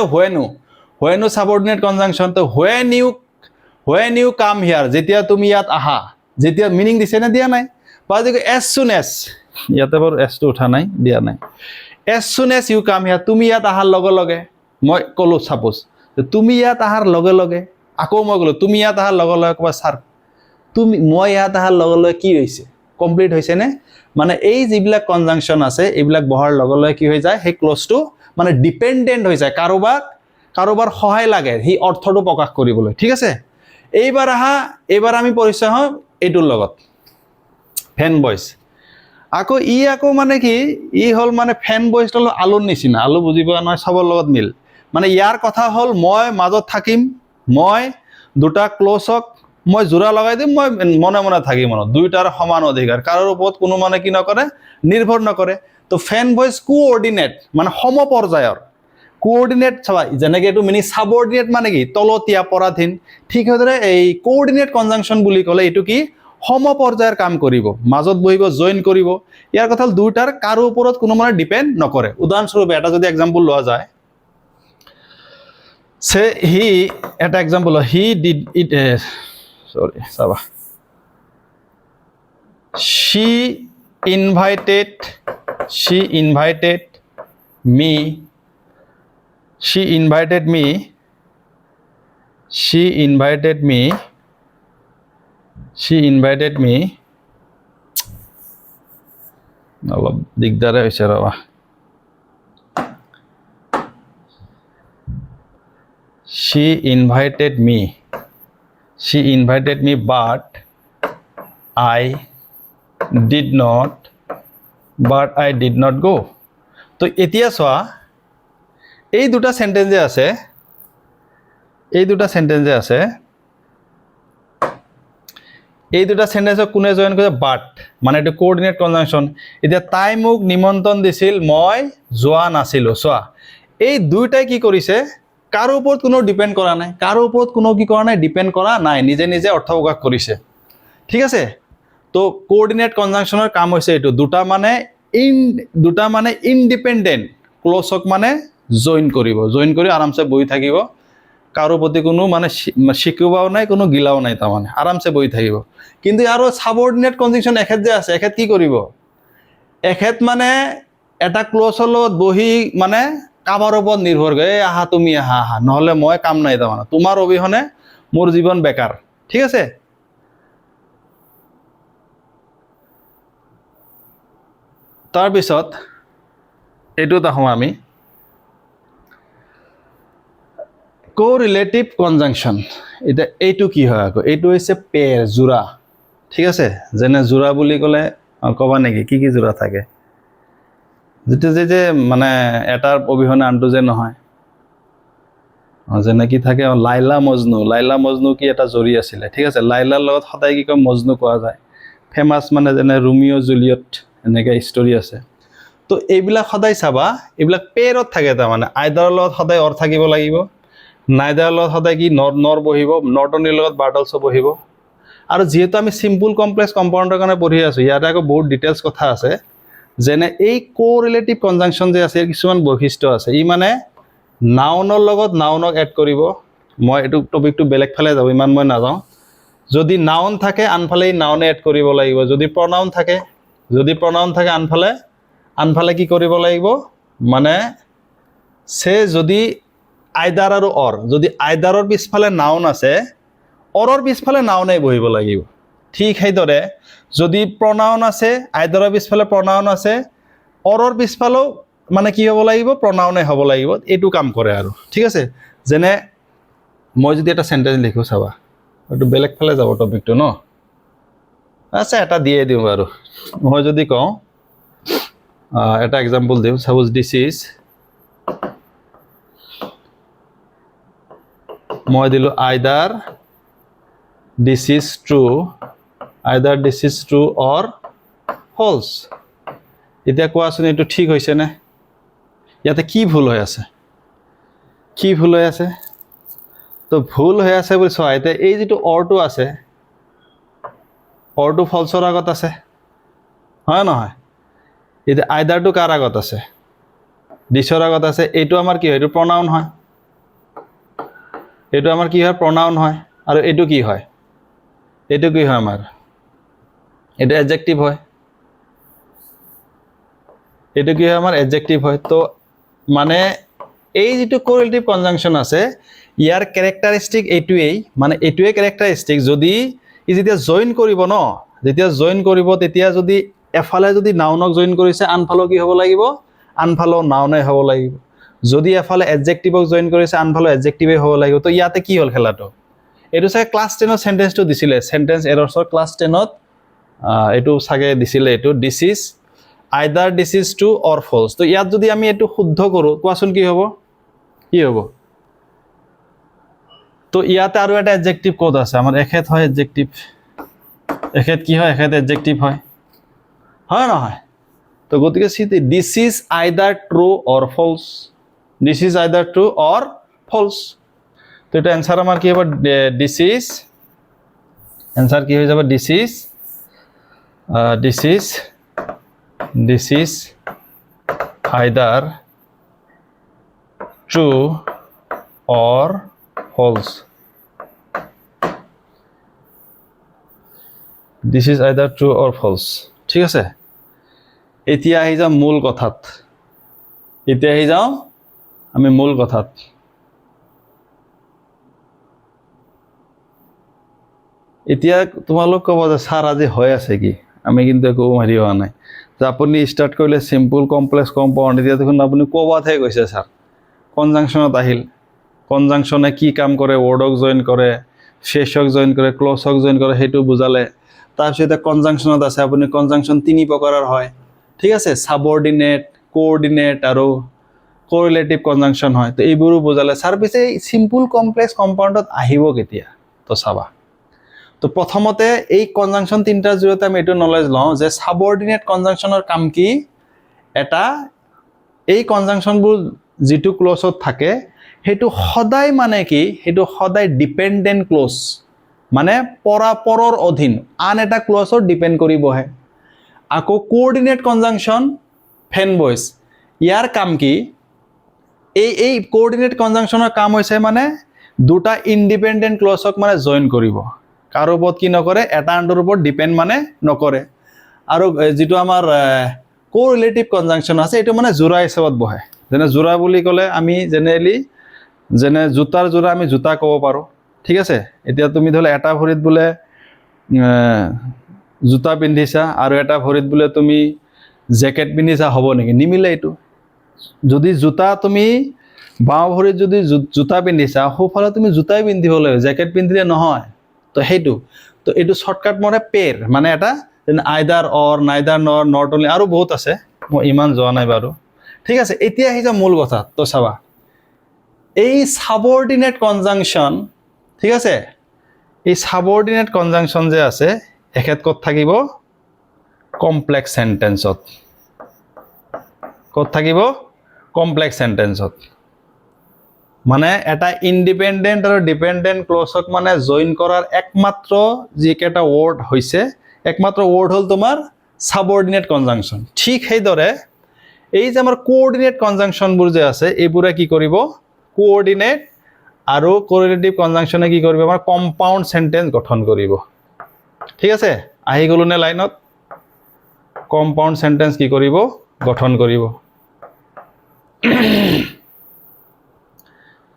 when সাবঅৰ্ডিনেট কনজাংচন তো when you come here যেতিয়া তুমি ইয়াত আহা যেতিয়া মিনিং দিছে না দিয়া নাই বা যদি as soon as ইয়াতে বৰ s টো উঠা নাই দিয়া নাই as soon as you come here তুমি ইয়াত আহাৰ লগে লগে মই কলো সাপোজ তুমি ইয়াত আহাৰ লগে লগে আকৌ মই কলো তুমি ইয়াত আহাৰ লগে লগে কবা স্যাৰ তুমি মই ইয়াত আহাৰ লগে লগে কি হৈছে কমপ্লিট হৈছে নে মানে এই যিবিলাক কনজাংচন আছে এইবিলাক বহাৰ লগে লগে কি হৈ যায় সেই ক্লজটো মানে ডিপেন্ডেন্ট হৈ যায় কাৰোবাৰ সহায় লাগে হি অৰ্থটো প্ৰকাশ কৰিবলৈ ঠিক আছে এইবাৰ আমি পৰিচয় হওঁ এইটোৰ লগত ফেন বয়স আকৌ মানে কি ই হ'ল মানে ফেন বইজ হ'ল আলুৰ নিচিনা আলু বুজি পোৱা নহয় চবৰ লগত মিল মানে ইয়াৰ কথা হ'ল মই মাজত থাকিম মই দুটা ক্ল'জক মই জোৰা লগাই দিম মই মনে মনে থাকিম দুইটাৰ সমান অধিকাৰ কাৰোৰ ওপৰত কোনো মানে কি নকৰে নিৰ্ভৰ নকৰে তো ফেন ভইচ কোঅৰ্ডিনেট মানে সমপৰ্যায়ৰ কোঅৰ্ডিনেট চাবা যেনেকৈ এইটো মিনিং ছাবঅৰ্ডিনেট মানে কি তলতীয়া পৰাধীন ঠিক সেইদৰে এই কোঅৰ্ডিনেট কনজাংচন বুলি ক'লে এইটো কি সমপৰ্যায়ৰ কাম কৰিব মাজত বহিব জইন কৰিব ইয়াৰ কথা হ'ল দুইটাৰ কাৰো ওপৰত কোনো মানে ডিপেণ্ড নকৰে উদাহৰণস্বৰূপে এটা যদি এক্সাম্পল লোৱা যায় সে হি এটা example he did it sorry Saba she invited me অলপ দিগদাৰে হৈছে ৰবা she invited me but I did not go তো এতিয়া চোৱা এই দুটা সেন্টেন্স যে আছে এই দুটা সেন্টেন্সক কোনে জয়েন কৰিছে বাট মানে এইটো কোঅৰ্ডিনেট কনজাংচন এতিয়া তাই মোক নিমন্ত্ৰণ দিছিল মই যোৱা নাছিলো চোৱা এই দুইটাই কি কৰিছে কাৰো ওপৰত কোনো ডিপেণ্ড কৰা নাই কাৰো ওপৰত কোনো কি কৰা নাই ডিপেণ্ড কৰা নাই নিজে নিজে অৰ্থ প্ৰকাশ কৰিছে ঠিক আছে তো কোঅৰ্ডিনেট কনজাংচনৰ কাম হৈছে এইটো দুটা মানে ইনডিপেণ্ডেণ্ট ক্ল'জক মানে জইন কৰি আৰামছে বহি থাকিব কাৰো প্ৰতি কোনো মানে শিকিবাও নাই কোনো গিলাও নাই তাৰমানে আৰামছে বহি থাকিব কিন্তু আৰু ছাবঅৰ্ডিনেট কনজাংচন এখেত যে আছে এখেত কি কৰিব এখেত মানে এটা ক্ল'জৰ লগত বহি মানে কাবাৰ ওপৰত নিৰ্ভৰ কৰে আহা তুমি আহা নহ'লে মই কাম নাই তাৰমানে তোমাৰ অবিহনে মোৰ জীৱন বেকাৰ ঠিক আছে তাৰপিছত এইটোত আহোঁ আমি কোৰিলেটিভ কনজাংচন এটা এইটো কি হয় আকৌ এইটো হৈছে পেৰ জোৰা ঠিক আছে যেনে জোৰা বুলি ক'লে ক'বা নেকি কি জোৰা থাকে যেটো যে মানে এটাৰ অবিহনে আনটো যে নহয় যেনে কি থাকে লাইলা মজনু কি এটা জৰি আছিলে ঠিক আছে লাইলাৰ লগত সদায় কি কয় মজনু কোৱা যায় ফেমাছ মানে যেনে ৰোমিঅ' জুলিয়ট এনেকৈ ষ্টৰি আছে তো এইবিলাক সদায় চাবা এইবিলাক পেৰত থাকে তাৰমানে আইদাৰৰ লগত সদায় অৰ থাকিব লাগিব নাইদাৰৰ লগত সদায় কি নৰ বহিব নটনিৰ লগত বাৰ্ডলছ বহিব আৰু যেহেতু আমি সিম্পল কমপ্লেক্স কম্পাউণ্ডৰ কাৰণে পঢ়ি আছোঁ ইয়াতে আকৌ বহুত ডিটেইলছ কথা আছে যেনে এই কোৰিলেটিভ কনজাংচন যে আছে কিছুমান বৈশিষ্ট্য আছে ই মানে নাউনৰ লগত নাউনক এড কৰিব মই এইটো টপিকটো বেলেগ ফালে যাব ইমান মই নাযাওঁ যদি নাউন থাকে আনফালে নাউনে এড কৰিব লাগিব যদি প্ৰনাউন থাকে আনফালে কি কৰিব লাগিব মানে সে যদি আইদাৰ আৰু অৰ যদি আইদাৰৰ পিছফালে নাউন আছে অৰৰ পিছফালে নাউনে বহিব লাগিব ঠিক সেইদৰে যদি প্ৰনাউন আছে আইদাৰৰ পিছফালে প্ৰনাউন আছে অৰৰ পিছফালেও মানে কি হ'ব লাগিব প্ৰনাউনে হ'ব লাগিব এইটো কাম কৰে আৰু ঠিক আছে যেনে মই যদি এটা সেন্টেন্স লিখো চাবা এইটো বেলেগ ফালে যাব টপিকটো ন আচ্ছা এটা দিয়ে দিওঁ বাৰু মই যদি কওঁ এটা এক্সাম্পল দিওঁ সাপোজ দিস ইজ মই দিলোঁ আইদাৰ দিস ইজ ট্ৰু অৰ ফলছ এতিয়া কোৱাচোন এইটো ঠিক হৈছে নে ইয়াতে কি ভুল হৈ আছে তো ভুল হৈ আছে বুলি চোৱা এতিয়া এই যিটো অৰটো আছে অৰটো ফলছৰ আগত আছে হয় নহয় এতিয়া আইদাৰটো কাৰ আগত আছে দিছৰ আগত আছে এইটো আমাৰ কি হয় এইটো প্ৰনাউন হয় এইটো আমাৰ কি হয় প্ৰনাউন হয় আৰু এইটো কি হয় আমাৰ এইটো এডজেক্টিভ হয় এইটো কি হয় আমাৰ এডজেক্টিভ হয় তো মানে এই যিটো কোৰিলেটিভ কনজাংচন আছে ইয়াৰ ক্যাৰেক্টাৰিষ্টিক এইটোৱেই মানে এইটোৱে ক্যাৰেক্টাৰিষ্টিক যদি ই যেতিয়া জয়েন কৰিব ন তেতিয়া যদি এফালে যদি নাউনক জয়েন কৰিছে আনফালে কি হ'ব লাগিব আনফালেও নাউনে হ'ব লাগিব যদি এফালে এডজেক্টিভক জয়েন কৰিছে আনফালে এডজেক্টিভে হ'ব লাগিব তো ইয়াতে কি হ'ল খেলাটো এইটো চাগে ক্লাছ 10ৰ সেন্টেন্সটো দিছিলে সেন্টেন্স এৰৰ্ছৰ ক্লাছ 10ত এইটো চাগে দিছিলে এইটো this is either this is true or false. তো ইয়াত যদি আমি এইটো শুদ্ধ কৰোঁ, কোৱাচোন কি হ'ব? কি হ'ব? তো ইয়াতে আৰু এটা এডজেক্টিভ ক'ত আছে? আমাৰ এখেত হয় এডজেক্টিভ। এখেত কি হয়? এখেত এডজেক্টিভ হয়, হয় নহয়? তো গতিকে this is either true or false. This is either true or false. তো এটা এনচাৰ আমাৰ কি হ'ব? দিছ ইজ, এনচাৰ কি হৈ যাব? This is either true or false. This is either true or false. ঠিক আছে, এতিয়া আহি যাওঁ মূল কথাত। এতিয়া আহি যাওঁ আমি মূল কথাত। এতিয়া তোমালোক ক'ব যে ছাৰ আজি হৈ আছে কি? আমি কিন্তু একো হেৰি হোৱা নাই। যে আপুনি ষ্টাৰ্ট কৰিলে চিম্পুল কমপ্লেক্স কম্পাউণ্ড, এতিয়া দেখোন আপুনি ক'বাতহে গৈছে ছাৰ। কনজাংশ্যনত আহিল। কনজাংশ্যনে কি কাম কৰে? ৱৰ্ডক জইন কৰে, ফ্ৰেছক জইন কৰে, ক্লজক জইন কৰে, সেইটো বুজালে। তাৰপিছত এতিয়া কনজাংশ্যনত আছে, আপুনি কনজাংশ্যন 3 প্ৰকাৰৰ হয়। ঠিক আছে, ছাবঅৰ্ডিনেট, কোঅৰ্ডিনেট আৰু কোৰিলেটিভ কনজাংশ্যন হয়। তো এইবোৰো বুজালে। ছাৰ পিছে চিম্পুল কমপ্লেক্স কম্পাউণ্ডত আহিব কেতিয়া? তো চাবা। তো প্ৰথমতে এই কনজাংশ্যন 3টাৰ জৰিয়তে আমি এইটো নলেজ লওঁ যে ছাবঅৰ্ডিনেট কনজাংশ্যনৰ কাম কি? এটা এই কনজাংশ্যনবোৰ যিটো ক্লজত থাকে সেইটো সদায় মানে কি? সেইটো সদায় ডিপেণ্ডেণ্ট ক্লজ, মানে পৰাপৰৰ অধীন আন এটা ক্লজত ডিপেণ্ড কৰি বহে। আকৌ কোঅৰ্ডিনেট কনজাংশ্যন, ফেন বইজ, ইয়াৰ কাম কি? এই কোঅৰ্ডিনেট কনজাংশ্যনৰ কাম হৈছে মানে দুটা ইণ্ডিপেণ্ডেণ্ট ক্লজক মানে জইন কৰিব। কাৰো ওপৰত কি নকৰে? এটা আনটোৰ ওপৰত ডিপেণ্ড মানে নকৰে। আৰু যিটো আমাৰ কোৰিলেটিভ কনজাংশ্যন আছে, এইটো মানে যোৰা হিচাপত বহে। যেনে যোৰা বুলি ক'লে আমি জেনেৰেলি যেনে জোতাৰ যোৰা আমি জোতা ক'ব পাৰোঁ। ঠিক আছে, এতিয়া তুমি ধৰি লোৱা এটা ভৰিত বোলে জোতা পিন্ধিছা আৰু এটা ভৰিত বোলে তুমি জেকেট পিন্ধিছা, হ'ব নেকি? নিমিলে এইটো। যদি জোতা তুমি বাওঁ ভৰিত যদি জোতা পিন্ধিছা, সোঁফালে তুমি জোতাই পিন্ধিব লাগিব, জেকেট পিন্ধিলে নহয়। তো সেইটো, তো এইটো শ্বৰ্টকাট মতে পেৰ, মানে এটা যেনে আইদাৰ অৰ, নাইদাৰ নৰ, নট অনলি, আৰু বহুত আছে, মই ইমান যোৱা নাই বাৰু। ঠিক আছে, এতিয়া আহি যাওঁ মূল কথা। তো চাবা, এই ছাবঅৰ্ডিনেট কনজাংশ্যন, ঠিক আছে, এই ছাবঅৰ্ডিনেট কনজাংশ্যন যে আছে, এখেত ক'ত থাকিব? কমপ্লেক্স সেন্টেন্সত। ক'ত থাকিব? কমপ্লেক্স সেন্টেন্সত। মানে এটা ইণ্ডিপেণ্ডেণ্ট আৰু ডিপেণ্ডেণ্ট ক্লজক মানে জইন কৰাৰ একমাত্ৰ যিকেইটা ৱৰ্ড হৈছে, একমাত্ৰ ৱৰ্ড হ'ল তোমাৰ ছাবঅৰ্ডিনেট কনজাংশ্যন। ঠিক সেইদৰে এই যে আমাৰ কোঅৰ্ডিনেট কনজাংশ্যনবোৰ যে আছে, এইবোৰে কি কৰিব? কোঅৰ্ডিনেট আৰু কোৰিলেটিভ কনজাংশ্যনে কি কৰিব? আমাৰ কম্পাউণ্ড সেন্টেন্স গঠন কৰিব। ঠিক আছে, আহি গ'লো নে লাইনত? কম্পাউণ্ড সেন্টেন্স কি কৰিব? গঠন কৰিব।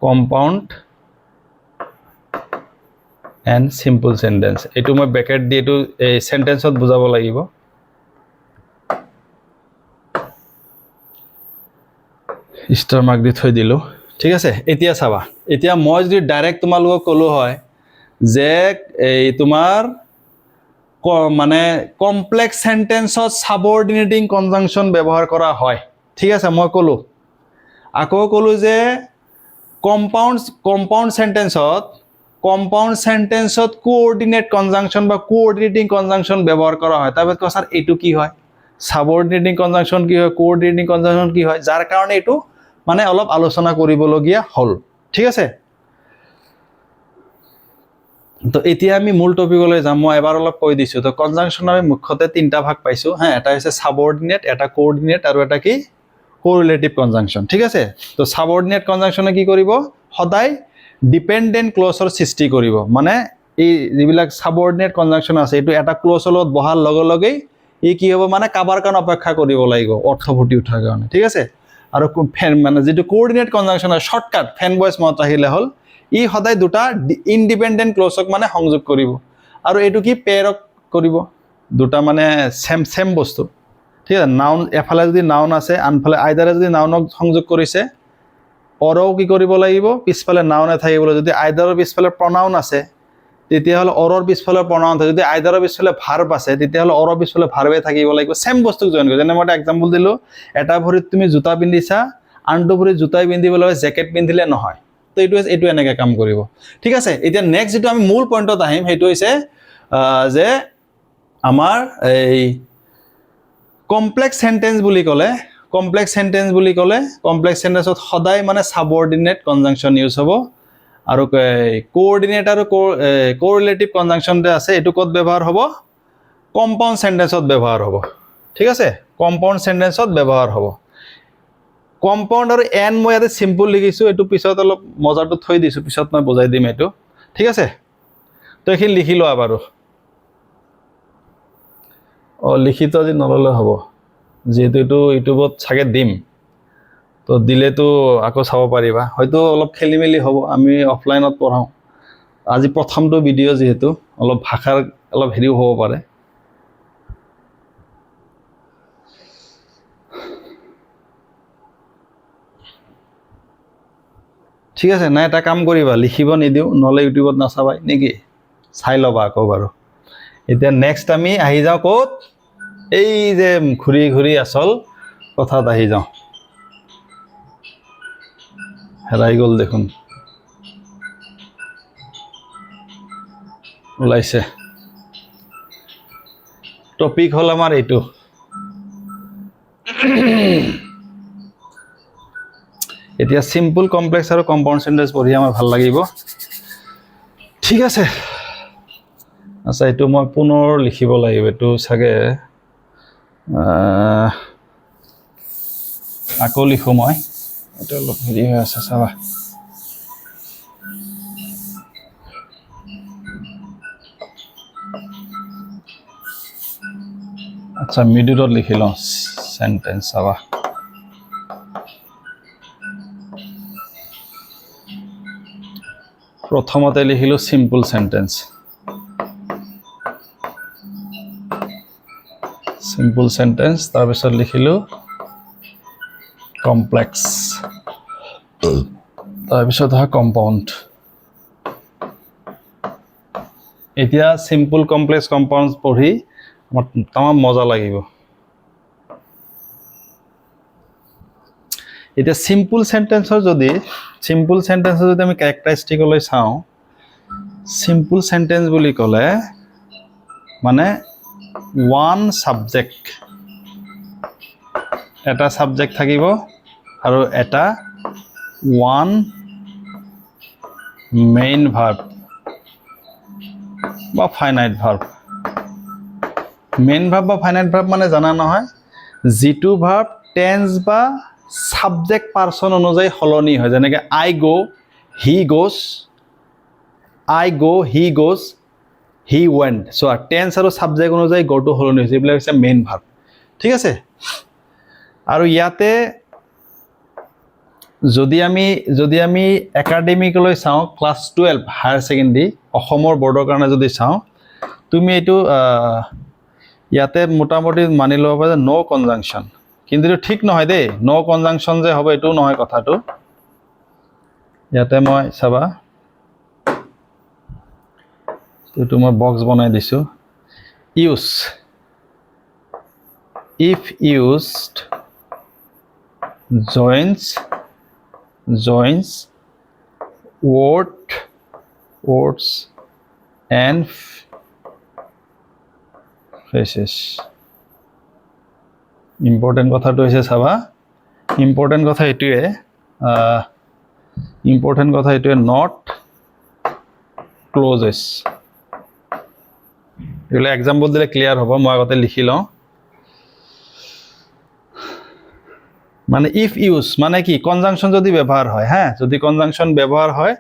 কম্পাউণ্ড এণ্ড চিম্পল সেন্টেন্স, এইটো মই ব্ৰেকেট দি এইটো এই সেন্টেন্সত বুজাব লাগিব। ষ্টাৰ মাৰ্ক দি থৈ দিলোঁ। ঠিক আছে, এতিয়া চাবা, এতিয়া মই যদি ডাইৰেক্ট তোমালোকক ক'লোঁ হয় যে এই তোমাৰ মানে কমপ্লেক্স সেন্টেন্সত ছাবঅৰ্ডিনেটিং কনজাংশ্যন ব্যৱহাৰ কৰা হয়। ঠিক আছে, মই ক'লোঁ। আকৌ ক'লোঁ যে কম্পাউণ্ড সেন্টেন্সত কোঅৰ্ডিনেট কনজাংশ্যন বা কোঅৰ্ডিনেটিং কনজাংশ্যন ব্যৱহাৰ কৰা হয়। তাৰপিছত কওঁ ছাৰ এইটো কি হয়? ছাবঅৰ্ডিনেটিং কনজাংশ্যন কি হয়? কোঅৰ্ডিনেটিং কনজাংশ্যন কি হয়? যাৰ কাৰণে এইটো মানে অলপ আলোচনা কৰিবলগীয়া হ'ল। ঠিক আছে, তো এতিয়া আমি মূল টপিকলৈ যাম। মই এবাৰ অলপ কৈ দিছোঁ। তো কনজাংশ্যন আমি মুখ্যতে 3টা ভাগ পাইছোঁ। হা, এটা হৈছে ছাবঅৰ্ডিনেট, এটা কোঅৰ্ডিনেট আৰু এটা কি? কোৰিলেটিভ কনজাংশ্যন। ঠিক আছে, তো ছাবঅৰ্ডিনেট কনজাংশ্যনে কি কৰিব? সদায় ডিপেণ্ডেণ্ট ক্লজৰ সৃষ্টি কৰিব। মানে এই যিবিলাক ছাবঅৰ্ডিনেট কনজাংশ্যন আছে, এইটো এটা ক্লজৰ লগত বহাৰ লগে লগেই ই কি হ'ব? মানে কাবাৰ কাৰণে অপেক্ষা কৰিব লাগিব, অৰ্থ ফুটি উঠাৰ কাৰণে। ঠিক আছে, আৰু মানে যিটো কোঅৰ্ডিনেট কনজাংশ্যন হয়, শ্বৰ্টকাট ফেন বইজ মত আহিলে হ'ল, ই সদায় দুটা ইণ্ডিপেণ্ডেণ্ট ক্লজক মানে সংযোগ কৰিব। আৰু এইটো কি? পেৰক কৰিব, দুটা মানে চেম বস্তু। ঠিক আছে, নাউন এফালে যদি নাউন আছে, আনফালে আইদাৰে যদি নাউনক সংযোগ কৰিছে, অৰও কি কৰিব লাগিব? পিছফালে নাউনে থাকিব। যদি আইদাৰৰ পিছফালে প্ৰনাউন আছে, তেতিয়াহ'লে অৰৰ পিছফালে প্ৰনাউন থাকে। যদি আইদাৰৰ পিছফালে ভাৰ্ব আছে তেতিয়াহ'লে অৰৰ পিছফালে ভাৰ্বে থাকিব লাগিব। চেম বস্তুক জইন কৰে। যেনে মই এটা এক্সাম্পল দিলোঁ, এটা ভৰিত তুমি জোতা পিন্ধিছা, আনটো ভৰিত জোতাই পিন্ধিব লাগে, জেকেট পিন্ধিলে নহয়। তো এইটো এনেকৈ কাম কৰিব। ঠিক আছে, এতিয়া নেক্সট যিটো আমি মূল পইণ্টত আহিম সেইটো হৈছে যে আমাৰ এই কমপ্লেক্স চেণ্টেন্স বুলি ক'লে কমপ্লেক্স চেণ্টেন্সত সদায় মানে ছাবঅৰ্ডিনেট কনজাংচন ইউজ হ'ব। আৰু কোঅৰ্ডিনেট আৰু কোৰিলেটিভ কনজাংচন যে আছে এইটো ক'ত ব্যৱহাৰ হ'ব? কম্পাউণ্ড চেণ্টেন্সত ব্যৱহাৰ হ'ব। ঠিক আছে, কম্পাউণ্ড চেণ্টেন্সত ব্যৱহাৰ হ'ব। কম্পাউণ্ড আৰু এন মই ইয়াতে চিম্পল লিখিছোঁ, এইটো পিছত অলপ মজাটো থৈ দিছোঁ, পিছত মই বুজাই দিম এইটো। ঠিক আছে, তো এইখিনি লিখি লোৱা বাৰু। লিখিত আজি নল'লে হ'ব, যিহেতু এইটো ইউটিউবত চাগে দিম, তো দিলেতো আকৌ চাব পাৰিবা। হয়তো অলপ খেলি মেলি হ'ব, আমি অফলাইনত পঢ়াওঁ। আজি প্ৰথমটো ভিডিঅ' যিহেতু অলপ ভাষাৰ অলপ হেৰিও হ'ব পাৰে। ঠিক আছে, নাই এটা কাম কৰিবা, লিখিব নিদিওঁ, নহ'লে ইউটিউবত নাচাবাই নেকি? চাই ল'বা আকৌ বাৰু। এতিয়া নেক্সট আমি আহি যাওঁ ক'ত? এই যে ঘূৰি ঘূৰি আচল কথাত আহি যাওঁ। হেৰাই গ'ল দেখোন, ওলাইছে। টপিক হ'ল আমাৰ এইটো। এতিয়া চিম্পল, কমপ্লেক্স আৰু কম্পাউণ্ড চেণ্টেন্স পঢ়ি আমাৰ ভাল লাগিব। ঠিক আছে, আচ্ছা এইটো মই পুনৰ লিখিব লাগিব। এইটো চাগে আকৌ লিখোঁ মই, এইটো অলপ হেৰি হৈ আছে চাবা। আচ্ছা মিডিলত লিখি লওঁ চেণ্টেন্স, চাবা। প্ৰথমতে লিখিলোঁ চিম্পল চেণ্টেন্স, তাৰপিছত লিখিলোঁ কমপ্লেক্স, তাৰপিছত হয় কম্পাউণ্ড। এতিয়া চিম্পল, কমপ্লেক্স, কম্পাউণ্ড পঢ়ি আমাৰ তামাম মজা লাগিব। এতিয়া চিম্পল চেণ্টেন্সৰ যদি আমি কেৰেক্টাৰিষ্টিকলৈ চাওঁ, চিম্পল চেণ্টেন্স বুলি ক'লে মানে ওৱান ছাবজেক্ট, এটা ছাবজেক্ট থাকিব আৰু এটা ওৱান মেইন ভাৰ্ব বা ফাইনাইট ভাৰ্ব। মেইন ভাৰ্ব বা ফাইনাইট ভাৰ্ব মানে জানা নহয়, যিটো ভাৰ্ব টেন্স বা ছাবজেক্ট পাৰ্চন অনুযায়ী সলনি হয়। যেনেকৈ আই গ', হি গ'জ, হি ৱেণ্ট। চোৱা, টেন্স আৰু ছাবজেক্ট অনুযায়ী গ'টো সলনি হৈছে, এইবিলাক হৈছে মেইন ভাৰ্ব। ঠিক আছে, আৰু ইয়াতে যদি আমি একাডেমিকলৈ চাওঁ, ক্লাছ 12 হায়াৰ ছেকেণ্ডেৰী অসমৰ বৰ্ডৰ কাৰণে যদি চাওঁ, তুমি এইটো ইয়াতে মোটামুটি মানি ল'ব পাৰা যে ন' কনজাংচন। কিন্তু এইটো ঠিক নহয় দেই, ন' কনজাংচন যে হ'ব এইটোও নহয় কথাটো। ইয়াতে মই চাবা, এইটো মই বক্স বনাই দিছোঁ। Use, if used, joins words and phrases। Important কথাটো হৈছে চাবা, ইম্পৰ্টেণ্ট কথা এইটোৱে নট ক্ল'জেছ। এইবিলাক এক্সাম্পল দিলে ক্লিয়াৰ হ'ব, মই আগতে লিখি লওঁ। মানে ইফ ইউজ মানে কি, কনজাংচন যদি ব্যৱহাৰ হয়, যদি কনজাংচন ব্যৱহাৰ হয়,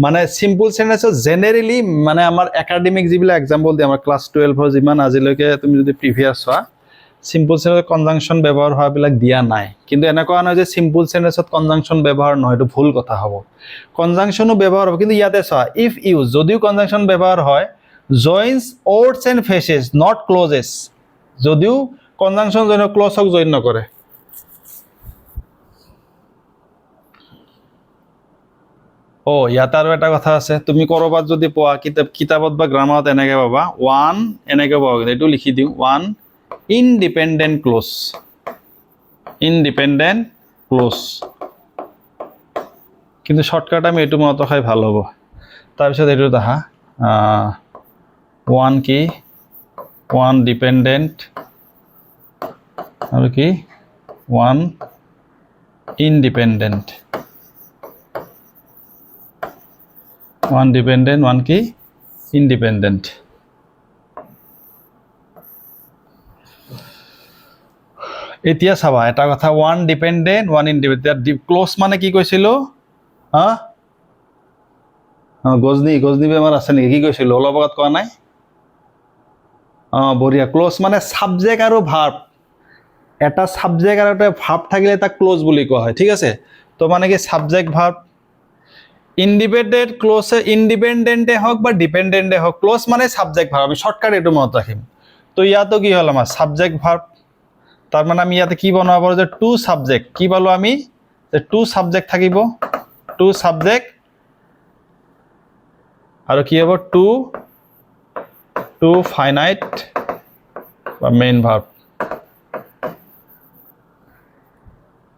মানে চিম্পল চেণ্টেন্সত জেনেৰেলি মানে আমাৰ একাডেমিক যিবিলাক এক্সাম্পল দিয়ে, আমাৰ ক্লাছ 12 যিমান আজিলৈকে তুমি যদি প্ৰিভিয়াছ চোৱা, চিম্পল চেণ্টেন্সত কনজাংচন ব্যৱহাৰ হোৱাবিলাক দিয়া নাই। কিন্তু এনেকুৱা নহয় যে চিম্পল চেণ্টেন্সত কনজাংচন ব্যৱহাৰ নহয়, এইটো ভুল কথা হ'ব। কনজাংচনো ব্যৱহাৰ হ'ব, কিন্তু ইয়াতে চোৱা, ইফ ইউজ যদিও কনজাংচন ব্যৱহাৰ হয়, joins words and phrases not clauses, যদিও কনজাংচন জইন ক্লজক জইন নকৰে। ইয়াতে আৰু এটা কথা আছে, তুমি ক'ৰবাত যদি পোৱা কিতাপত বা গ্ৰামাৰত এনেকৈ পাবা ওৱান, এনেকৈ পাবা, এইটো লিখি দিওঁ ওৱান ইনডিপেণ্ডেণ্ট ক্লজ, ইনডিপেণ্ডেণ্ট ক্লজ, কিন্তু শ্বৰ্টকাট আমি এইটো মনত ৰখাই ভাল হ'ব। তাৰপিছত এইটোত আহা ওৱান কি, ওৱান ডিপেণ্ডেণ্ট আৰু কি ওৱান ইনডিপেণ্ডেণ্ট, ওৱান ডিপেণ্ডেণ্ট ওৱান কি ইনডিপেণ্ডেণ্ট। এতিয়া চাবা এটা কথা, ওৱান ডিপেণ্ডেণ্ট ওৱান ইনডিপেণ্ডেণ্ট, ক্লজ মানে কি কৈছিলোঁ? গজনি বেমাৰ আছে নেকি? কি কৈছিলোঁ অলপ আগত কোৱা নাই? বঢ়িয়া। ক্লজ মানে ছাবজেক্ট আৰু ভাৰ্ব, এটা ছাবজেক্ট আৰু এটা ভাৰ্ব থাকিলে তাক ক্লজ বুলি কোৱা হয়, ঠিক আছে? তো মানে কি ছাবজেক্ট ভাৰ্ব, ইণ্ডিপেণ্ডেণ্ট ক্লজে ইণ্ডিপেণ্ডেণ্টে হওক বা ডিপেণ্ডেণ্টে হওক, ক্লজ মানে ছাবজেক্ট ভাৰ্ব, আমি শ্বৰ্টকাট এইটো মনত ৰাখিম। তো ইয়াতো কি হ'ল আমাৰ ছাবজেক্ট ভাৰ্ব, তাৰমানে আমি ইয়াতে কি বনাব পাৰোঁ যে টু ছাবজেক্ট, কি পালোঁ আমি যে টু ছাবজেক্ট থাকিব, টু ছাবজেক্ট আৰু কি হ'ব টু ফাইনাইট বা মেইন ভাৰ্ব,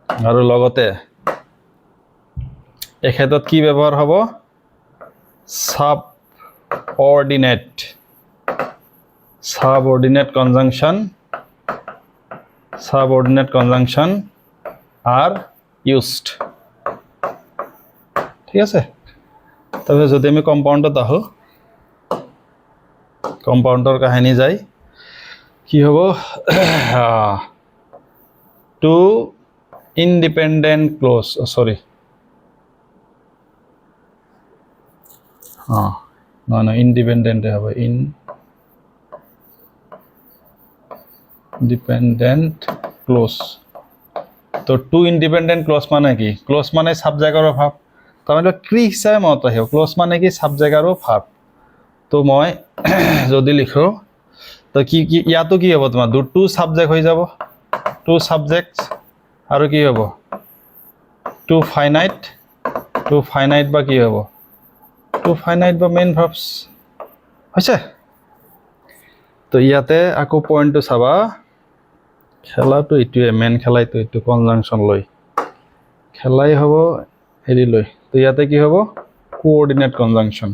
আৰু লগতে এই ক্ষেত্ৰত কি ব্যৱহাৰ হ'ব? subordinate conjunction are used, ঠিক আছে? তাৰপিছত যদি আমি কম্পাউণ্ডত আহোঁ, কম্পাউণ্ডৰ কাহিনী যায়, কি হ'ব? টু ইনডিপেণ্ডেণ্ট ক্লজ, নহয় ইনডিপেণ্ডেণ্টে হ'ব, ইনডিপেণ্ডেণ্ট ক্লজ। তো টু ইনডিপেণ্ডেণ্ট ক্লজ মানে কি? ক্লজ মানে ছাবজেক্ট আৰু ভাৰ্ব, তাৰমানে ক্ৰি হিচাপে মনত ৰাখিব, ক্লজ মানে কি ছাবজেক্ট আৰু ভাৰ্ব। তো মই যদি লিখোঁ, তো কি ইয়াতো কি হ'ব তোমাৰ টু ছাবজেক্ট হৈ যাব, টু ছাবজেক্ট আৰু কি হ'ব টু ফাইনাইট বা কি হ'ব টু ফাইনাইট বা মেইন ভাৰ্বছ হৈছে। তো ইয়াতে আকৌ পইণ্টটো চাবা, খেলাটো এইটোৱে মেইন, খেলাইটো এইটো কনজাংচন লৈ, খেলাই হ'ব হেৰি লৈ। তো ইয়াতে কি হ'ব কোঅৰ্ডিনেট কনজাংচন,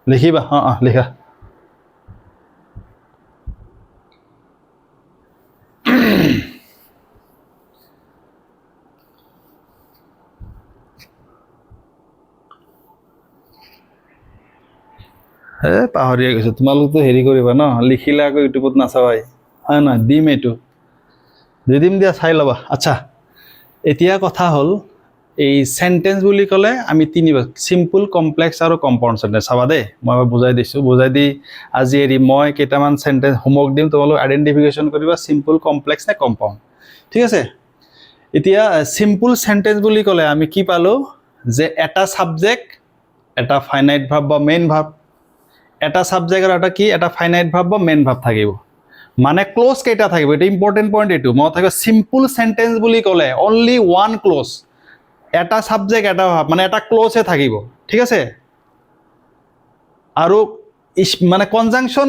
লিখিবা, লিখা। পাহৰিয়ে গৈছোঁ, তোমালোকতো হেৰি কৰিবা ন, লিখিলে আকৌ ইউটিউবত নাচাবাই, হয় নহয়? দিম, এইটো দি দিম দিয়া, চাই ল'বা। আচ্ছা, এতিয়া কথা হ'ল এই চেণ্টেঞ্চ বুলি ক'লে আমি তিনিবাৰ চিম্পল, কমপ্লেক্স আৰু কম্পাউণ্ড চেণ্টেঞ্চ। চাবা দেই, মই এবাৰ বুজাই দিছোঁ, বুজাই দি আজি এৰি মই কেইটামান চেণ্টেঞ্চ হোমৱৰ্ক দিম, তোমালোক আইডেণ্টিফিকেশ্যন কৰিবা চিম্পল, কমপ্লেক্স নে কম্পাউণ্ড, ঠিক আছে? এতিয়া চিম্পল চেণ্টেঞ্চ বুলি ক'লে আমি কি পালোঁ যে এটা ছাবজেক্ট, এটা ফাইনাইট ভাৰ্ব বা মেইন ভাৰ্ব, এটা ছাবজেক্ট আৰু এটা কি এটা ফাইনাইট ভাৰ্ব বা মেইন ভাৰ্ব থাকিব। মানে ক্লজ কেইটা থাকিব, এটা ইম্পৰ্টেণ্ট পইণ্ট এইটো মনত থাকিব। চিম্পল চেণ্টেঞ্চ বুলি ক'লে অনলি ওৱান ক্লজ, এটা ছাবজেক্ট এটা ভাৰ্ব, মানে এটা ক্লজহে থাকিব, ঠিক আছে? আৰু মানে কনজাংচন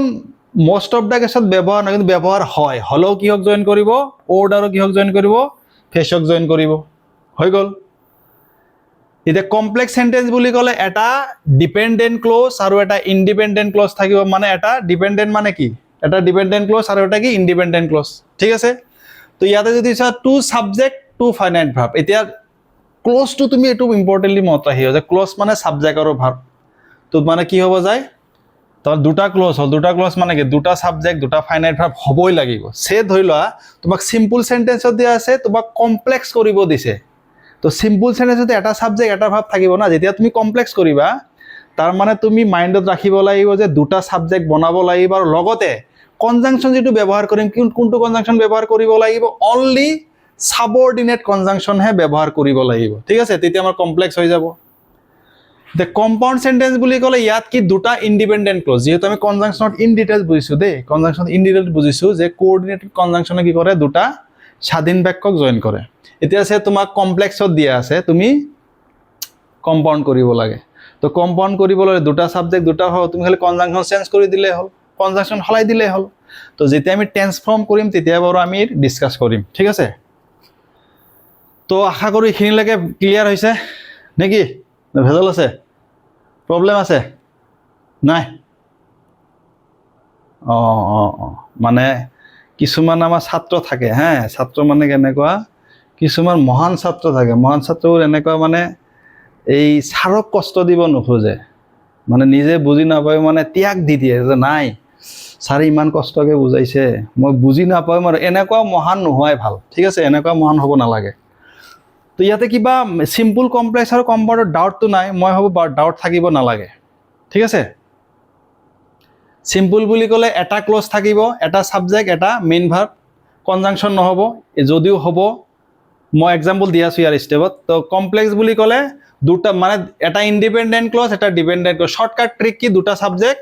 মষ্ট অফ দ্য কেছত ব্যৱহাৰ নহয়, কিন্তু ব্যৱহাৰ হয়, হ'লেও কিহক জইন কৰিব? অ'ৰ্ড আৰু কিহক জইন কৰিব? ফেচক জইন কৰিব, হৈ গ'ল। এতিয়া কমপ্লেক্স চেণ্টেঞ্চ বুলি ক'লে এটা ডিপেণ্ডেণ্ট ক্লজ আৰু এটা ইণ্ডিপেণ্ডেণ্ট ক্লজ থাকিব, মানে এটা ডিপেণ্ডেণ্ট মানে কি এটা ডিপেণ্ডেণ্ট ক্লজ আৰু এটা কি ইণ্ডিপেণ্ডেণ্ট ক্লজ, ঠিক আছে? তো ইয়াতে যদি চোৱা to subject to finite verb, এতিয়া ক্লজটো তুমি এইটো ইম্পৰ্টেণ্টলি মনত ৰাখিবা যে ক্লজ মানে ছাবজেক্ট আৰু ভাৰ্ব। তো মানে কি হ'ব যায়, তোমাৰ দুটা ক্লজ হ'ল, দুটা ক্লজ মানে কি দুটা ছাবজেক্ট দুটা ফাইনাইট ভাৰ্ব হ'বই লাগিব। ধৰি লোৱা তোমাক চিম্পল চেণ্টেঞ্চত দিয়া আছে, তোমাক কমপ্লেক্স কৰিব দিছে, তো চিম্পল চেণ্টেঞ্চত এটা ছাবজেক্ট এটা ভাৰ্ব থাকিব না। যেতিয়া তুমি কমপ্লেক্স কৰিবা, তাৰ মানে তুমি মাইণ্ডত ৰাখিব লাগিব যে দুটা ছাবজেক্ট বনাব লাগিব, আৰু লগতে কনজাংচন যিটো ব্যৱহাৰ কৰিম, কোনটো কনজাংচন ব্যৱহাৰ কৰিব লাগিব? অনলি ছাবঅৰ্ডিনেট কনজাংচনহে ব্যৱহাৰ কৰিব লাগিব, ঠিক আছে? তেতিয়া আমাৰ কমপ্লেক্স হৈ যাব। The compound sentence বুলি ক'লে ইয়াত কি দুটা ইন্ডিপেন্ডেন্ট ক্লজ, যেহেতু আমি কনজাংশনত ইন ডিটেইলছ বুজিছো দেই, কনজাংশনত ইন ডিটেইলছ বুজিছো যে কোঅৰ্ডিনেটেড কনজাংশনে কি কৰে, দুটা স্বাধীন বাক্যক জয়েন কৰে। এতিয়া আছে তোমাক কমপ্লেক্সত দিয়া আছে, তুমি কম্পাউণ্ড কৰিব লাগে। তো কম্পাউণ্ড কৰিবলৈ দুটা সাবজেক্ট দুটা হয়, তুমি খালি কনজাংশন চেঞ্জ কৰি দিলে হ'ল, কনজাংশন হলাই দিলে হ'ল। তো যেতিয়া আমি ট্ৰান্সফৰ্ম কৰিম তেতিয়া বাৰু আমি ডিসকাস কৰিম, ঠিক আছে। তো আশা কৰো এইখিনিলৈকে ক্লিয়াৰ হৈছে নেকি, ভেজাল আছে, প্ৰব্লেম আছে নাই? মানে কিছুমান আমাৰ ছাত্ৰ থাকে, হা, ছাত্ৰ মানে কেনেকুৱা, কিছুমান মহান ছাত্ৰ থাকে, মহান ছাত্ৰবোৰ এনেকুৱা মানে এই ছাৰক কষ্ট দিব নোখোজে, মানে নিজে বুজি নাপায়, মানে ত্যাগ দি দিয়ে যে নাই ছাৰে ইমান কষ্টকৈ বুজাইছে, মই বুজি নাপাওঁ, আৰু এনেকুৱা মহান নোহোৱাই ভাল, ঠিক আছে, এনেকুৱা মহান হ'ব নালাগে। তো ইয়াতে কিবা চিম্পল কমপ্লেক্স আৰু কম্পাউণ্ডৰ ডাউটটো নাই, মই ভাবোঁ ডাউট থাকিব নালাগে, ঠিক আছে। সিম্পল বুলি ক'লে এটা ক্লজ থাকিব, এটা সাবজেক্ট, এটা মেইন ভাৰ্ব, কনজাংশন নহ'ব, যদিও হ'ব মই এক্সাম্পল দি আছোঁ ইয়াৰ ষ্টেপত। তো কমপ্লেক্স বুলি ক'লে দুটা মানে এটা ইণ্ডিপেণ্ডেণ্ট ক্লজ, এটা ডিপেণ্ডেণ্ট ক্লজ। শ্বৰ্টকাট ট্ৰিক কি, দুটা সাবজেক্ট,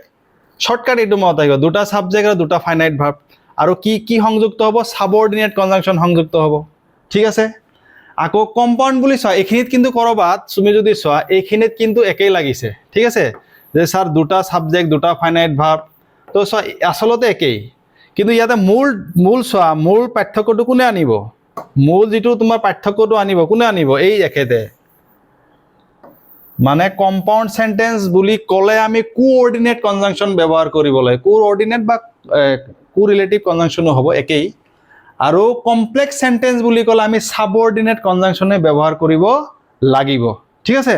শ্বৰ্টকাট এইটো মনত আহিব, দুটা সাবজেক্ট আৰু দুটা ফাইনাইট ভাৰ্ব, আৰু কি কি সংযুক্ত হ'ব, সাবঅৰ্ডিনেট কনজাংশন সংযুক্ত হ'ব, ঠিক আছে। আকৌ কম্পাউণ্ড বুলি চোৱা, এইখিনিত কিন্তু ক'ৰবাত তুমি যদি চোৱা এইখিনিত কিন্তু একেই লাগিছে, ঠিক আছে, যে ছাৰ দুটা সাবজেক্ট দুটা ফাইনাইট ভাৰ্ব, তো চোৱা আচলতে একেই, কিন্তু ইয়াতে মূল চোৱা, মূল পাৰ্থক্যটো কোনে আনিব, মূল যিটো তোমাৰ পাৰ্থক্যটো আনিব কোনে আনিব, এই একেতে। মানে কম্পাউণ্ড সেন্টেন্স বুলি ক'লে আমি কোঅৰ্ডিনেট কনজাংশন ব্যৱহাৰ কৰিব লাগে, কোঅৰ্ডিনেট বা কোৰিলেটিভ কনজাংশনো হ'ব একেই, আৰু কমপ্লেক্স সেন্টেন্স বুলি ক'লে আমি সাবঅৰ্ডিনেট কনজাংশনে ব্যৱহাৰ কৰিব লাগিব, ঠিক আছে।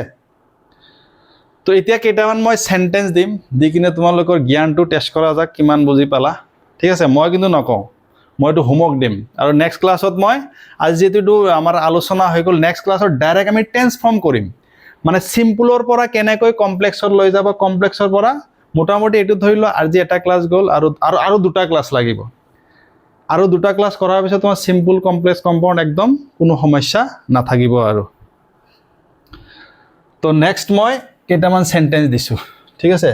তো এতিয়া কেইটামান মই সেন্টেন্স দিম, দি কিনে তোমালোকৰ জ্ঞানটো টেষ্ট কৰা যাক কিমান বুজি পালা, ঠিক আছে। মই কিন্তু নকওঁ, মই এইটো হোমৱৰ্ক দিম, আৰু নেক্সট ক্লাছত মই আজি যিটো আমাৰ আলোচনা হৈ গ'ল, নেক্সট ক্লাছত ডাইৰেক্ট আমি ট্ৰান্সফৰ্ম কৰিম, মানে চিম্পলৰ পৰা কেনেকৈ কমপ্লেক্সত লৈ যাব, কমপ্লেক্সৰ পৰা মোটামুটি এইটো ধৰি লোৱা আজি এটা ক্লাছ গ'ল, আৰু দুটা ক্লাছ লাগিব, আৰু দুটা ক্লাছ কৰাৰ পিছত তোমাৰ চিম্পল কমপ্লেক্স কম্পাউণ্ড একদম কোনো সমস্যা নাথাকিব আৰু। তো নেক্সট মই কেইটামান সেন্টেন্স দিছোঁ, ঠিক আছে।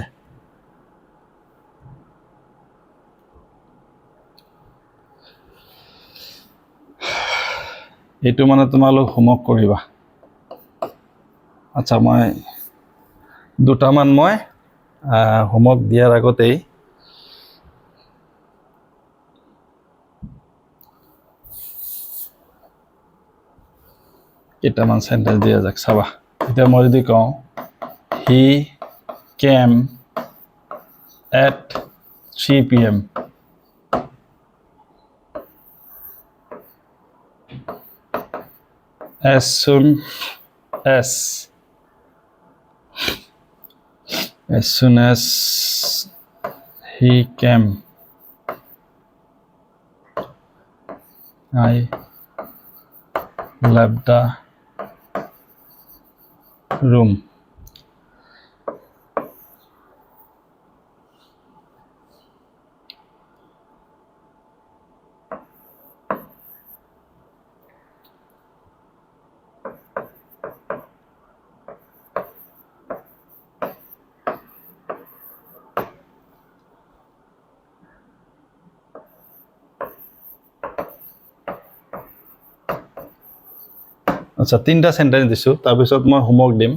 এইটো মানে তোমালোক হোমৱৰ্ক কৰিবা। আচ্ছা, মই দুটামান মই হোমৱৰ্ক দিয়াৰ আগতেই কেইটামান সেন্টেন্স দিয়া যাক চাবা। এতিয়া মই যদি কওঁ হি কেম at 3 p.m. as soon as he came, I left the room. আচ্ছা, তিনিটা সেন্টেন্স দিছোঁ, তাৰপিছত মই হোমৱৰ্ক দিম।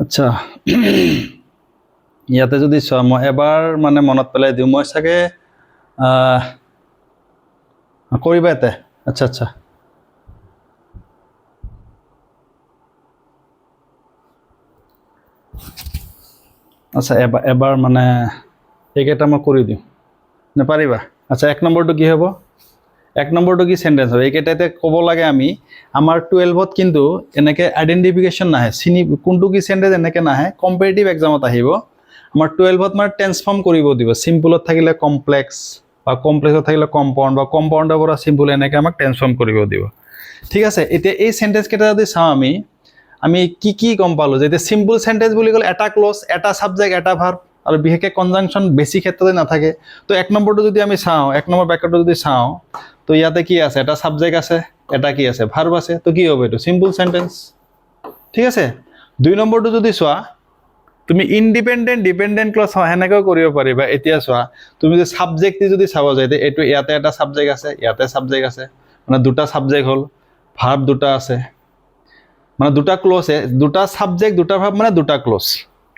আচ্ছা ইয়াতে যদি চোৱা মই এবাৰ মানে মনত পেলাই দিওঁ মই চাগে কৰিবা ইয়াতে আচ্ছা আচ্ছা আচ্ছা এবাৰ মানে এইকেইটা মই কৰি দিওঁ নেপাৰিবা আচ্ছা এক নম্বৰটো কি হ'ব এক নম্বৰটো কি সেন্টেন্স হবে এইকেইটাতে ক'ব লাগে আমি আমাৰ 12ত কিন্তু এনেকে আইডেন্টিফিকেশন নাহে চিনি কোনটো কি সেন্টেন্স এনেকে নাহে কম্পাৰেটিভ এক্সামত আহিব আমাৰ 12ত মানে ট্ৰান্সফৰ্ম কৰিব দিব সিম্পলত থাকিলে কমপ্লেক্স বা কমপ্লেক্সত থাকিলে কম্পাউন্ড বা কম্পাউন্ডৰ পৰা সিম্পল এনেকে আমাক ট্ৰান্সফৰ্ম কৰিব দিব ঠিক আছে এতিয়া এই সেন্টেন্স কেইটা যদি চাওঁ আমি কি গম পালো যে এটা সিম্পল সেন্টেন্স বুলি ক'লে এটা ক্লজ এটা সাবজেক্ট এটা ভার্ব আৰু বিশেষকৈ কনজাংশন বেছি ক্ষেত্ৰতে নাথাকে তো এক নম্বৰটো যদি আমি চাওঁ এক নম্বৰ বাক্যটো যদি চাওঁ তো ইয়াতে কি আছে এটা সাবজেক্ট আছে এটা কি আছে ভার্ব আছে তো কি হবে এটো সিম্পল সেন্টেন্স ঠিক আছে দুই নম্বৰটো যদি চোৱা তুমি ইন্ডিপেন্ডেন্ট ডিপেন্ডেন্ট ক্লজ হেনেকৈ কৰিব পাৰিবা এতিয়া চোৱা তুমি যে সাবজেক্ট যদি চাব যায় এটো ইয়াতে এটা সাবজেক্ট আছে ইয়াতে সাবজেক্ট আছে মানে দুটা সাবজেক্ট হল ভার্ব দুটা আছে মানে দুটা ক্লজ দুটা সাবজেক্ট দুটা ভার্ব মানে দুটা ক্লজ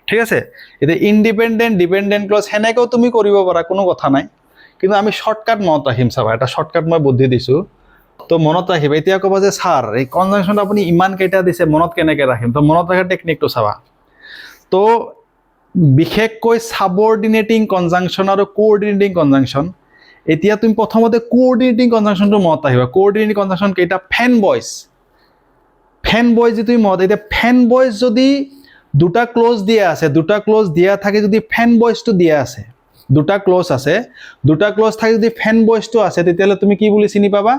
ঠিক আছে এটা ইন্ডিপেন্ডেন্ট ডিপেন্ডেন্ট ক্লজ হেনেকৈ তুমি কৰিব পাৰা কোনো কথা নাই কিন্তু আমি শৰ্টকাট মনত ৰাখিম চাবা এটা শৰ্টকাট মই বুদ্ধি দিছো তো মনত ৰাখিবা এতিয়া ক'ব যে স্যাৰ এই কনজাংশন আপুনি ইমান কেইটা দিছে মনত কেনেকৈ ৰাখিম তো মনত ৰাখাৰ টেকনিকটো চাবা তো বিশেষকৈ সাবঅৰ্ডিনেটিং কনজাংশন আৰু কোঅৰ্ডিনেটিং কনজাংশন এতিয়া তুমি প্ৰথমতে কোঅৰ্ডিনেটিং কনজাংশনটো মনত ৰাখিবা কোঅৰ্ডিনেটিং কনজাংশন কেইটা ফেন বয়জ যে তুমি মত এতিয়া ফেন বয়জ যদি দুটা ক্লোজ দিয়া থাকে যদি ফেন বয়জটো দিয়া আছে দুটা ক্লোজ আছে দুটা ক্লোজ থাকে যদি ফেন বয়জটো আছে তেতিয়ালে তুমি কি বুলি চিনি পাবা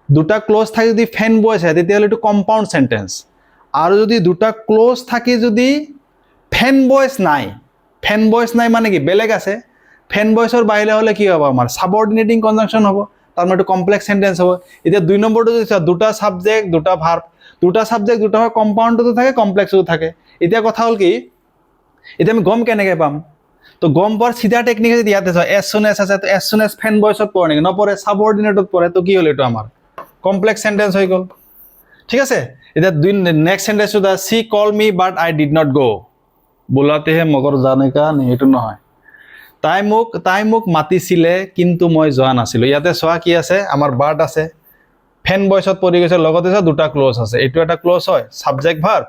দুটা ক্লোজ থাকে যদি ফেন বয়জ আছে তেতিয়ালে এটো কম্পাউন্ড সেন্টেন্স আৰু যদি দুটা ক্লোজ থাকে যদি ফেন বয়জ নাই মানে কি বেলেগ আছে ফেন বয়জৰ বাহিৰে হলে কি হ'ব আমাৰ সাবঅৰ্ডিনেটিং কনজাংশন হ'ব তাৰ মানে কমপ্লেক্স সেন্টেন্স হ'ব এতিয়া দুই নম্বৰটো যদি দুটা সাবজেক্ট দুটা ভার্ব দুটা সাবজেক্ট দুটা ভার্ব কম্পাউন্ডটো থাকে কমপ্লেক্সটো থাকে এতিয়া কথা হল কি এতিয়া আমি গম কেনেকৈ পাম তো গম পাৰ সিধা টেকনিক যদি ইয়াতে আছে এজ সুন এজ আছে তো এজ সুন এজ ফেন বয়জত পৰে নেকি নপৰে সাবঅৰ্ডিনেটত পৰে তো কি হল এটো আমাৰ কমপ্লেক্স সেন্টেন্স হৈ গল ঠিক আছে এতিয়া দুই নেক্সট সেন্টেন্সটো the she call me but I did not go বুলাতে হে মগৰ জানে কা নি এটো নহয় তাই মোক মাতিছিলে কিন্তু মই যোৱা নাছিলো ইয়াতে সোৱা কি আছে আমাৰ বাট আছে ফেন বয়সত পৰি গৈছে লগতে দুটা ক্লোজ আছে এটো এটা ক্লোজ হয় সাবজেক্ট ভার্ব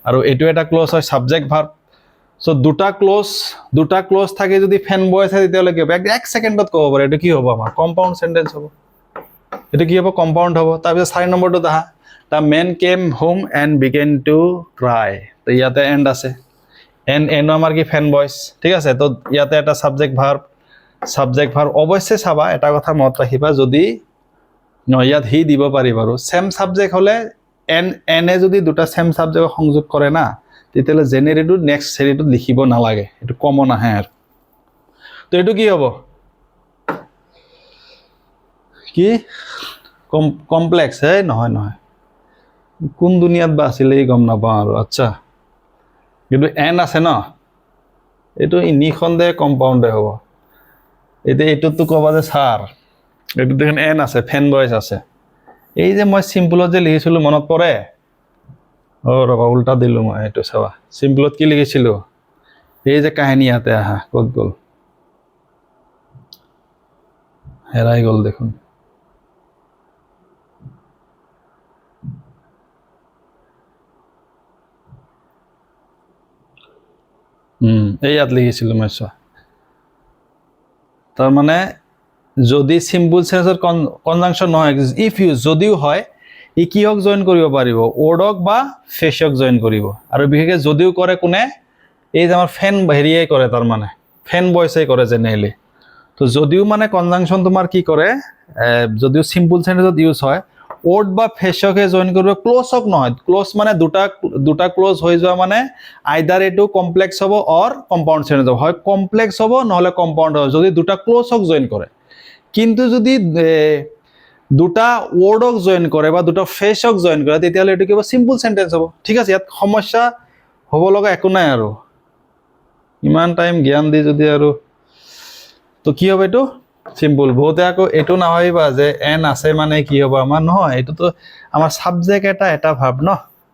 আৰু এটো এটা ক্লোজ হয় সাবজেক্ট ভার্ব সো দুটা ক্লোজ থাকে যদি ফেন বয়স আছে তেতিয়ালে কি হ'ব এক সেকেন্ডত ক'ব পাৰে এটো কি হ'ব আমাৰ কম্পাউন্ড সেন্টেন্স হ'ব এটো কি হ'ব কম্পাউন্ড হ'ব তাৰ পিছত 4 নম্বৰটো দেখা the man came home and began to cry তো ইয়াতে এন্ড আছে এন আমাৰ কি ফেন বয়স ঠিক আছে তো ইয়াতে এটা সাবজেক্ট ভাৰ্ব অবশ্যই চাবা এটা কথা মনত ৰাখিবা যদি ইয়াত হি দিব পাৰি বাৰু সেম সাবজেক্ট হলে এনে যদি দুটা সেম সাবজেক্ট সংযোগ কৰে না তেতিয়ালে জেনাৰেটৰ নেক্সট সেৰিটো লিখিব নালাগে এটো কমন আহে আৰু তো এটো কি হ'ব কি কমপ্লেক্স হে নহয় কোন দুনিয়াত বা আছিল এই গম নাপাওঁ আৰু আচ্ছা কিন্তু এন আছে ন এটো নিখন্দে কম্পাউন্ডে হ'ব এতিয়া এটোতো ক'বা যে স্যাৰ এটো দেখোন এন আছে ফেন বয়স আছে এই যে মই সিম্পলত যে লিখিছিলো মনত পৰে ৰবা উল্টা দিলো মই এটো চাবা সিম্পলত কি লিখিছিলো এই যে কাহিনী ইয়াতে আহা ক'ত গ'ল হেৰাই গ'ল দেখোন এই ইয়াত লিখিছিলো মই চোৱা তাৰ মানে যদি সিম্পল সেন্সৰ কনজাংশন নহয় ইফ ইউ যদিও হয় ই কিহক জয়েন কৰিব পাৰিব ওৰ্ডক বা ফেচক জয়েন কৰিব আৰু বিশেষকৈ যদিও কৰে কোনে এই যে আমাৰ ফেন হেৰিয়ে কৰে তাৰ মানে ফেন বয়সে কৰে জেনেৰেলি তো যদিও মানে কনজাংশন তোমাৰ কি কৰে যদিও সিম্পল সেন্সত ইউজ হয় ওৰ্ড বা ফেচকে জয়েন কৰিব ক্লোজক নহয় ক্লোজ মানে দুটা ক্লোজ হৈ যোৱা মানে আইদাৰ এটো কমপ্লেক্স হ'ব অৰ কম্পাউন্ড সেন্টেন্স হ'ব হয় কমপ্লেক্স হ'ব নহলে কম্পাউন্ড হ'ব যদি দুটা ক্লোজক জয়েন কৰে কিন্তু যদি দুটা ওৰ্ডক জয়েন কৰে বা দুটা ফেচক জয়েন কৰে তেতিয়ালে এটো কিবা সিম্পল সেন্টেন্স হ'ব ঠিক আছে ইয়াত সমস্যা হ'ব লগা একো নাই আৰু ইমান টাইম জ্ঞান দি যদি আৰু তো কি হবে এটো সিম্পল বহুতে আকৌ এটো না হইবা যে এন আছে মানে কি হ'ব আমাৰ নহয় এটো তো আমাৰ সাবজেক্ট এটা ভাৰ্ব ন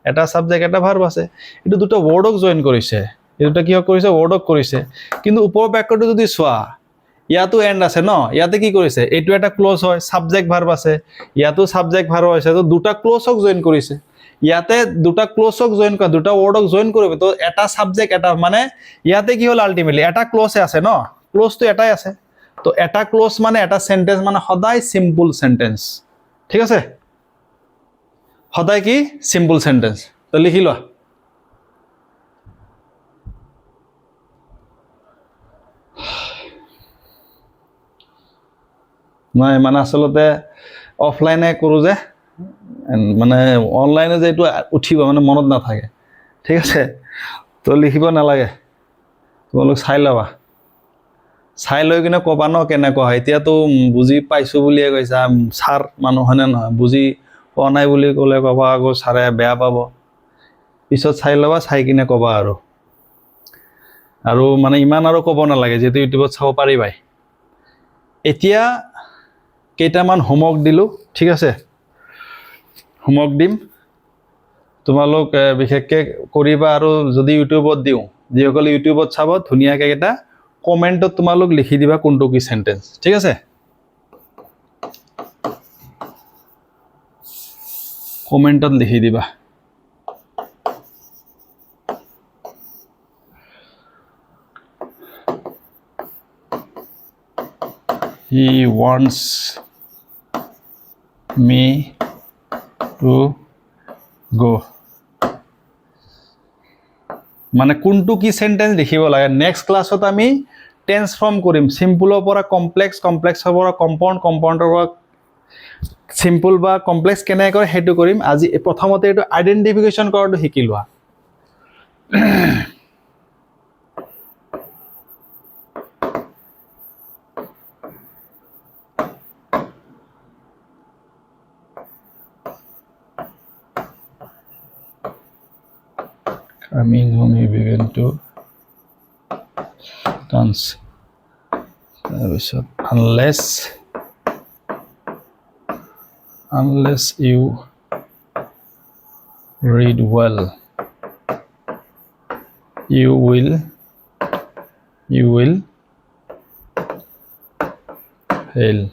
এটা সাবজেক্ট এটা ভাৰ্ব আছে এইটো দুটো ওয়াৰ্ডক জয়েন কৰিছে এই দুটো কি কৰিছে ওয়াৰ্ডক কৰিছে কিন্তু উপৰ বাক্যটো যদি চোৱা ইয়াতো এন্ড আছে ন ইয়াতে কি কৰিছে এইটো এটা ক্লোজ হয় সাবজেক্ট ভাৰ্ব আছে ইয়াতো সাবজেক্ট ভাৰ্ব আছে তো দুটা ক্লোজক জয়েন কৰিছে ইয়াতে দুটা ক্লোজক জয়েন কৰা দুটা ওয়াৰ্ডক জয়েন কৰিব তো এটা সাবজেক্ট এটা মানে ইয়াতে কি হল আলটিমেটলি এটা ক্লোজে আছে ন ক্লোজ তো এটাই আছে তো এটা ক্লোজ মানে এটা সেন্টেন্স মানে সদায় সিম্পল সেন্টেন্স ঠিক আছে সদায় কি সিম্পল সেন্টেন্স তো লিখি লোৱা নাই মানে আসলতে অফলাইনে কৰো যে মানে অনলাইনে যে এইটো উঠিব মানে মনত নাথাকে ঠিক আছে তো লিখিব নালাগে তোমালোক চাই লবা চাই লৈ কিনে কবা ন কেনেকুৱা হয় এতিয়াতো বুজি পাইছো বুলিয়ে কৈছা ছাৰ মানুহ হনে নহয় বুজি পোৱা নাই বুলি ক'লে কবা আকৌ ছাৰে বেয়া পাব পিছত চাই লবা চাই কিনে কবা আৰু মানে ইমান আৰু ক'ব নালাগে যেটো ইউটিউবত চাব পাৰিবাই এতিয়া কেইটামান হোমৱৰ্ক দিলো ঠিক আছে হোমৱৰ্ক দিম তোমালোক বিশেষকৈ কৰিবা আৰু যদি ইউটিউবত দিও যিসকলে ইউটিউবত চাব ধুনীয়াকৈ এটা কমেন্টত তোমালোক লিখি দিবা কোনটো কি সেন্টেন্স ঠিক আছে কমেন্টত লিখি দিবা He wants me to go মানে কোনটো কি সেন্টেন্স লিখিব লাগে নেক্সট ক্লাছত আমি টেন্স ফর্ম কৰিম সিম্পলৰ পৰা কমপ্লেক্স কমপ্লেক্সৰ পৰা কম্পাউন্ড কম্পাউন্ডৰ পৰা সিম্পল বা কমপ্লেক্স কেনে কৰে হেতু কৰিম আজি প্ৰথমতে এটো আইডেন্টিফিকেশন কৰাটো শিকি লোৱা Coming home, he began to dance. Unless you read well, you will fail.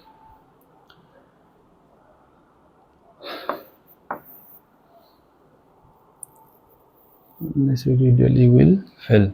Unless you read well, you will fail.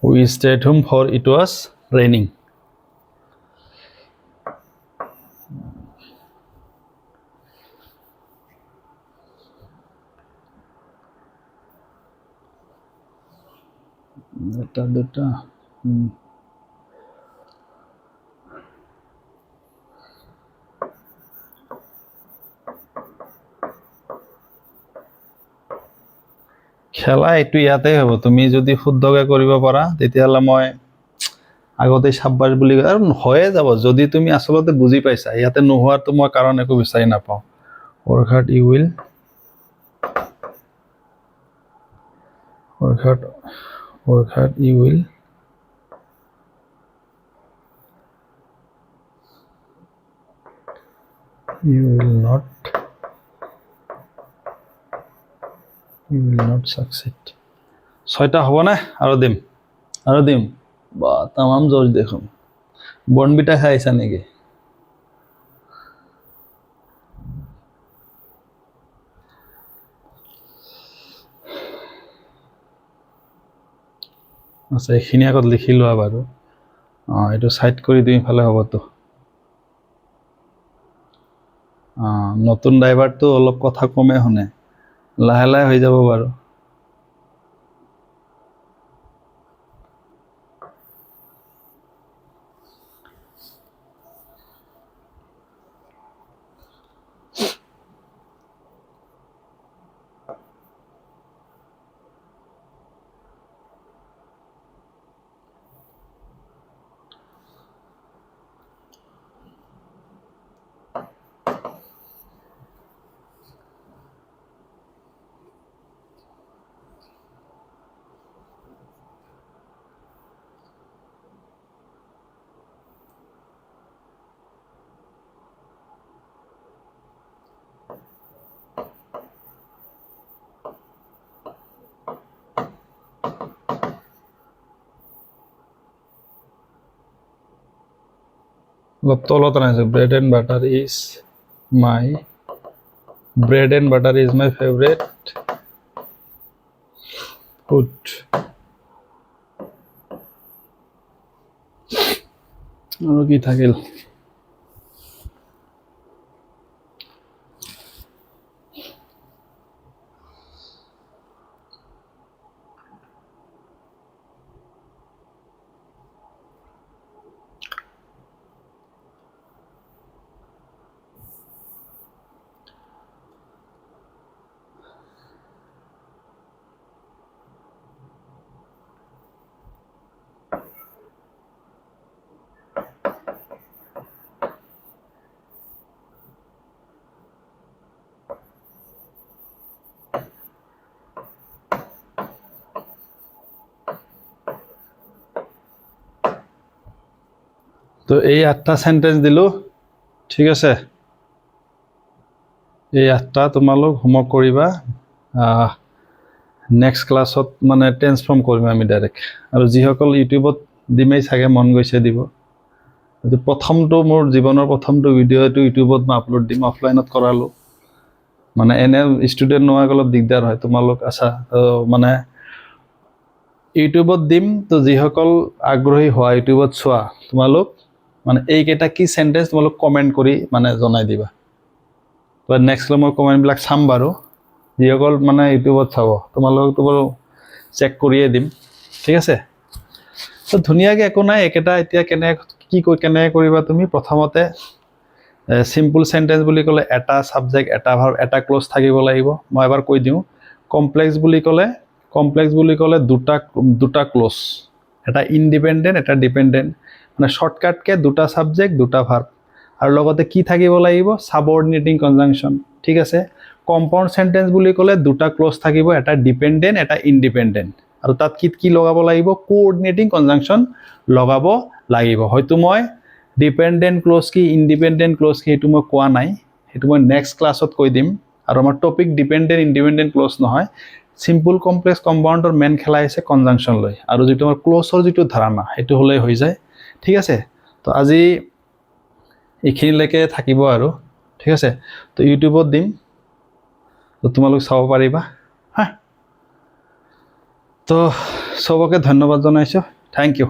We stayed home for it was raining. Data. খেলা এইটো ইয়াতে হ'ব তুমি যদি শুদ্ধকে কৰিব পাৰা তেতিয়াহলে মই আগতে সাব্বাস বুলি আৰু হয়ে যাব যদি তুমি আসলতে বুজি পাইছা ইয়াতে নোহোৱাটো মই কাৰণ একো বিচাৰি নাপাওঁ work hard you will you will not succeed ছয়টা হ'ব না আৰু দিম বা তামাম জোৰ দেখুন বনবিটা খাইছা নেকি আচ্ছা এইখিনি আগত লিখি লোৱা বাৰু এইটো সাইড কৰি দিম ফালে হ'বতো নতুন ড্ৰাইভাৰটো অলপ কথা কমে শুনে, লাহে লাহে হৈ যাব বাৰু। অলপ তলত আনিছো, bread and butter is my favourite food. আৰু কি থাকিল? তো এই 8টা সেন্টেন্স দিলো, ঠিক আছে? এই 8টা তোমালোক হোমৱৰ্ক কৰিবা। নেক্সট ক্লাছত মানে ট্ৰেন্সফৰ্ম কৰিম আমি ডাইৰেক্ট। আৰু যিসকল ইউটিউবত দিমেই চাগে মন গৈছে দিব। এইটো প্ৰথমটো মোৰ জীৱনৰ প্ৰথমটো ভিডিঅ' এইটো ইউটিউবত মই আপলোড দিম, অফলাইনত কৰালোঁ। মানে এনে ষ্টুডেণ্ট নোহোৱাক অলপ দিগদাৰ হয়, তোমালোক আছা তো মানে ইউটিউবত দিম। তো যিসকল আগ্ৰহী হোৱা ইউটিউবত চোৱা, তোমালোক মানে এইকেইটা কি চেণ্টেন্স তোমালোক কমেণ্ট কৰি মানে জনাই দিবা। তো নেক্সটলৈ মই কমেণ্টবিলাক চাম বাৰু। যিসকল মানে ইউটিউবত চাব তোমালোকতো বাৰু চেক কৰিয়ে দিম, ঠিক আছে? তো ধুনীয়াকৈ একো নাই। একেটা এতিয়া কেনেকৈ কৰিবা তুমি? প্ৰথমতে চিম্পল চেণ্টেন্স বুলি ক'লে এটা ছাবজেক্ট, এটা ভাৰ্ব, এটা ক্লজ থাকিব লাগিব। মই এবাৰ কৈ দিওঁ, কমপ্লেক্স বুলি ক'লে দুটা ক্লজ, এটা ইণ্ডিপেণ্ডেণ্ট, এটা ডিপেণ্ডেণ্ট। মানে শ্বৰ্টকাটকৈ দুটা ছাবজেক্ট, দুটা ভাৰ্ব, আৰু লগতে কি থাকিব লাগিব? ছাবঅৰ্ডিনেটিং কনজাংশ্যন, ঠিক আছে? কম্পাউণ্ড চেণ্টেন্স বুলি ক'লে দুটা ক্লজ থাকিব, এটা ডিপেণ্ডেণ্ট, এটা ইণ্ডিপেণ্ডেণ্ট, আৰু তাত কি লগাব লাগিব? কোঅৰ্ডিনেটিং কনজাংশ্যন লগাব লাগিব। হয়তো মই ডিপেণ্ডেণ্ট ক্লজ কি, ইণ্ডিপেণ্ডেণ্ট ক্লজ কি সেইটো মই কোৱা নাই, সেইটো মই নেক্সট ক্লাছত কৈ দিম। আৰু আমাৰ টপিক ডিপেণ্ডেণ্ট ইণ্ডিপেণ্ডেণ্ট ক্লজ নহয়, চিম্পল কমপ্লেক্স কম্পাউণ্ডৰ মেইন খেলা হৈছে কনজাংশ্যন লৈ, আৰু যিটো আমাৰ ক্লজৰ যিটো ধাৰণা সেইটো হ'লেই হৈ যায়, ঠিক আছে? তো আজি এইখিনিলৈকে থাকিব আৰু, ঠিক আছে? তো ইউটিউবত দিম, তো তোমালোক চাব পাৰিবা হা। তো চবকে ধন্যবাদ জনাইছোঁ, থেংক ইউ।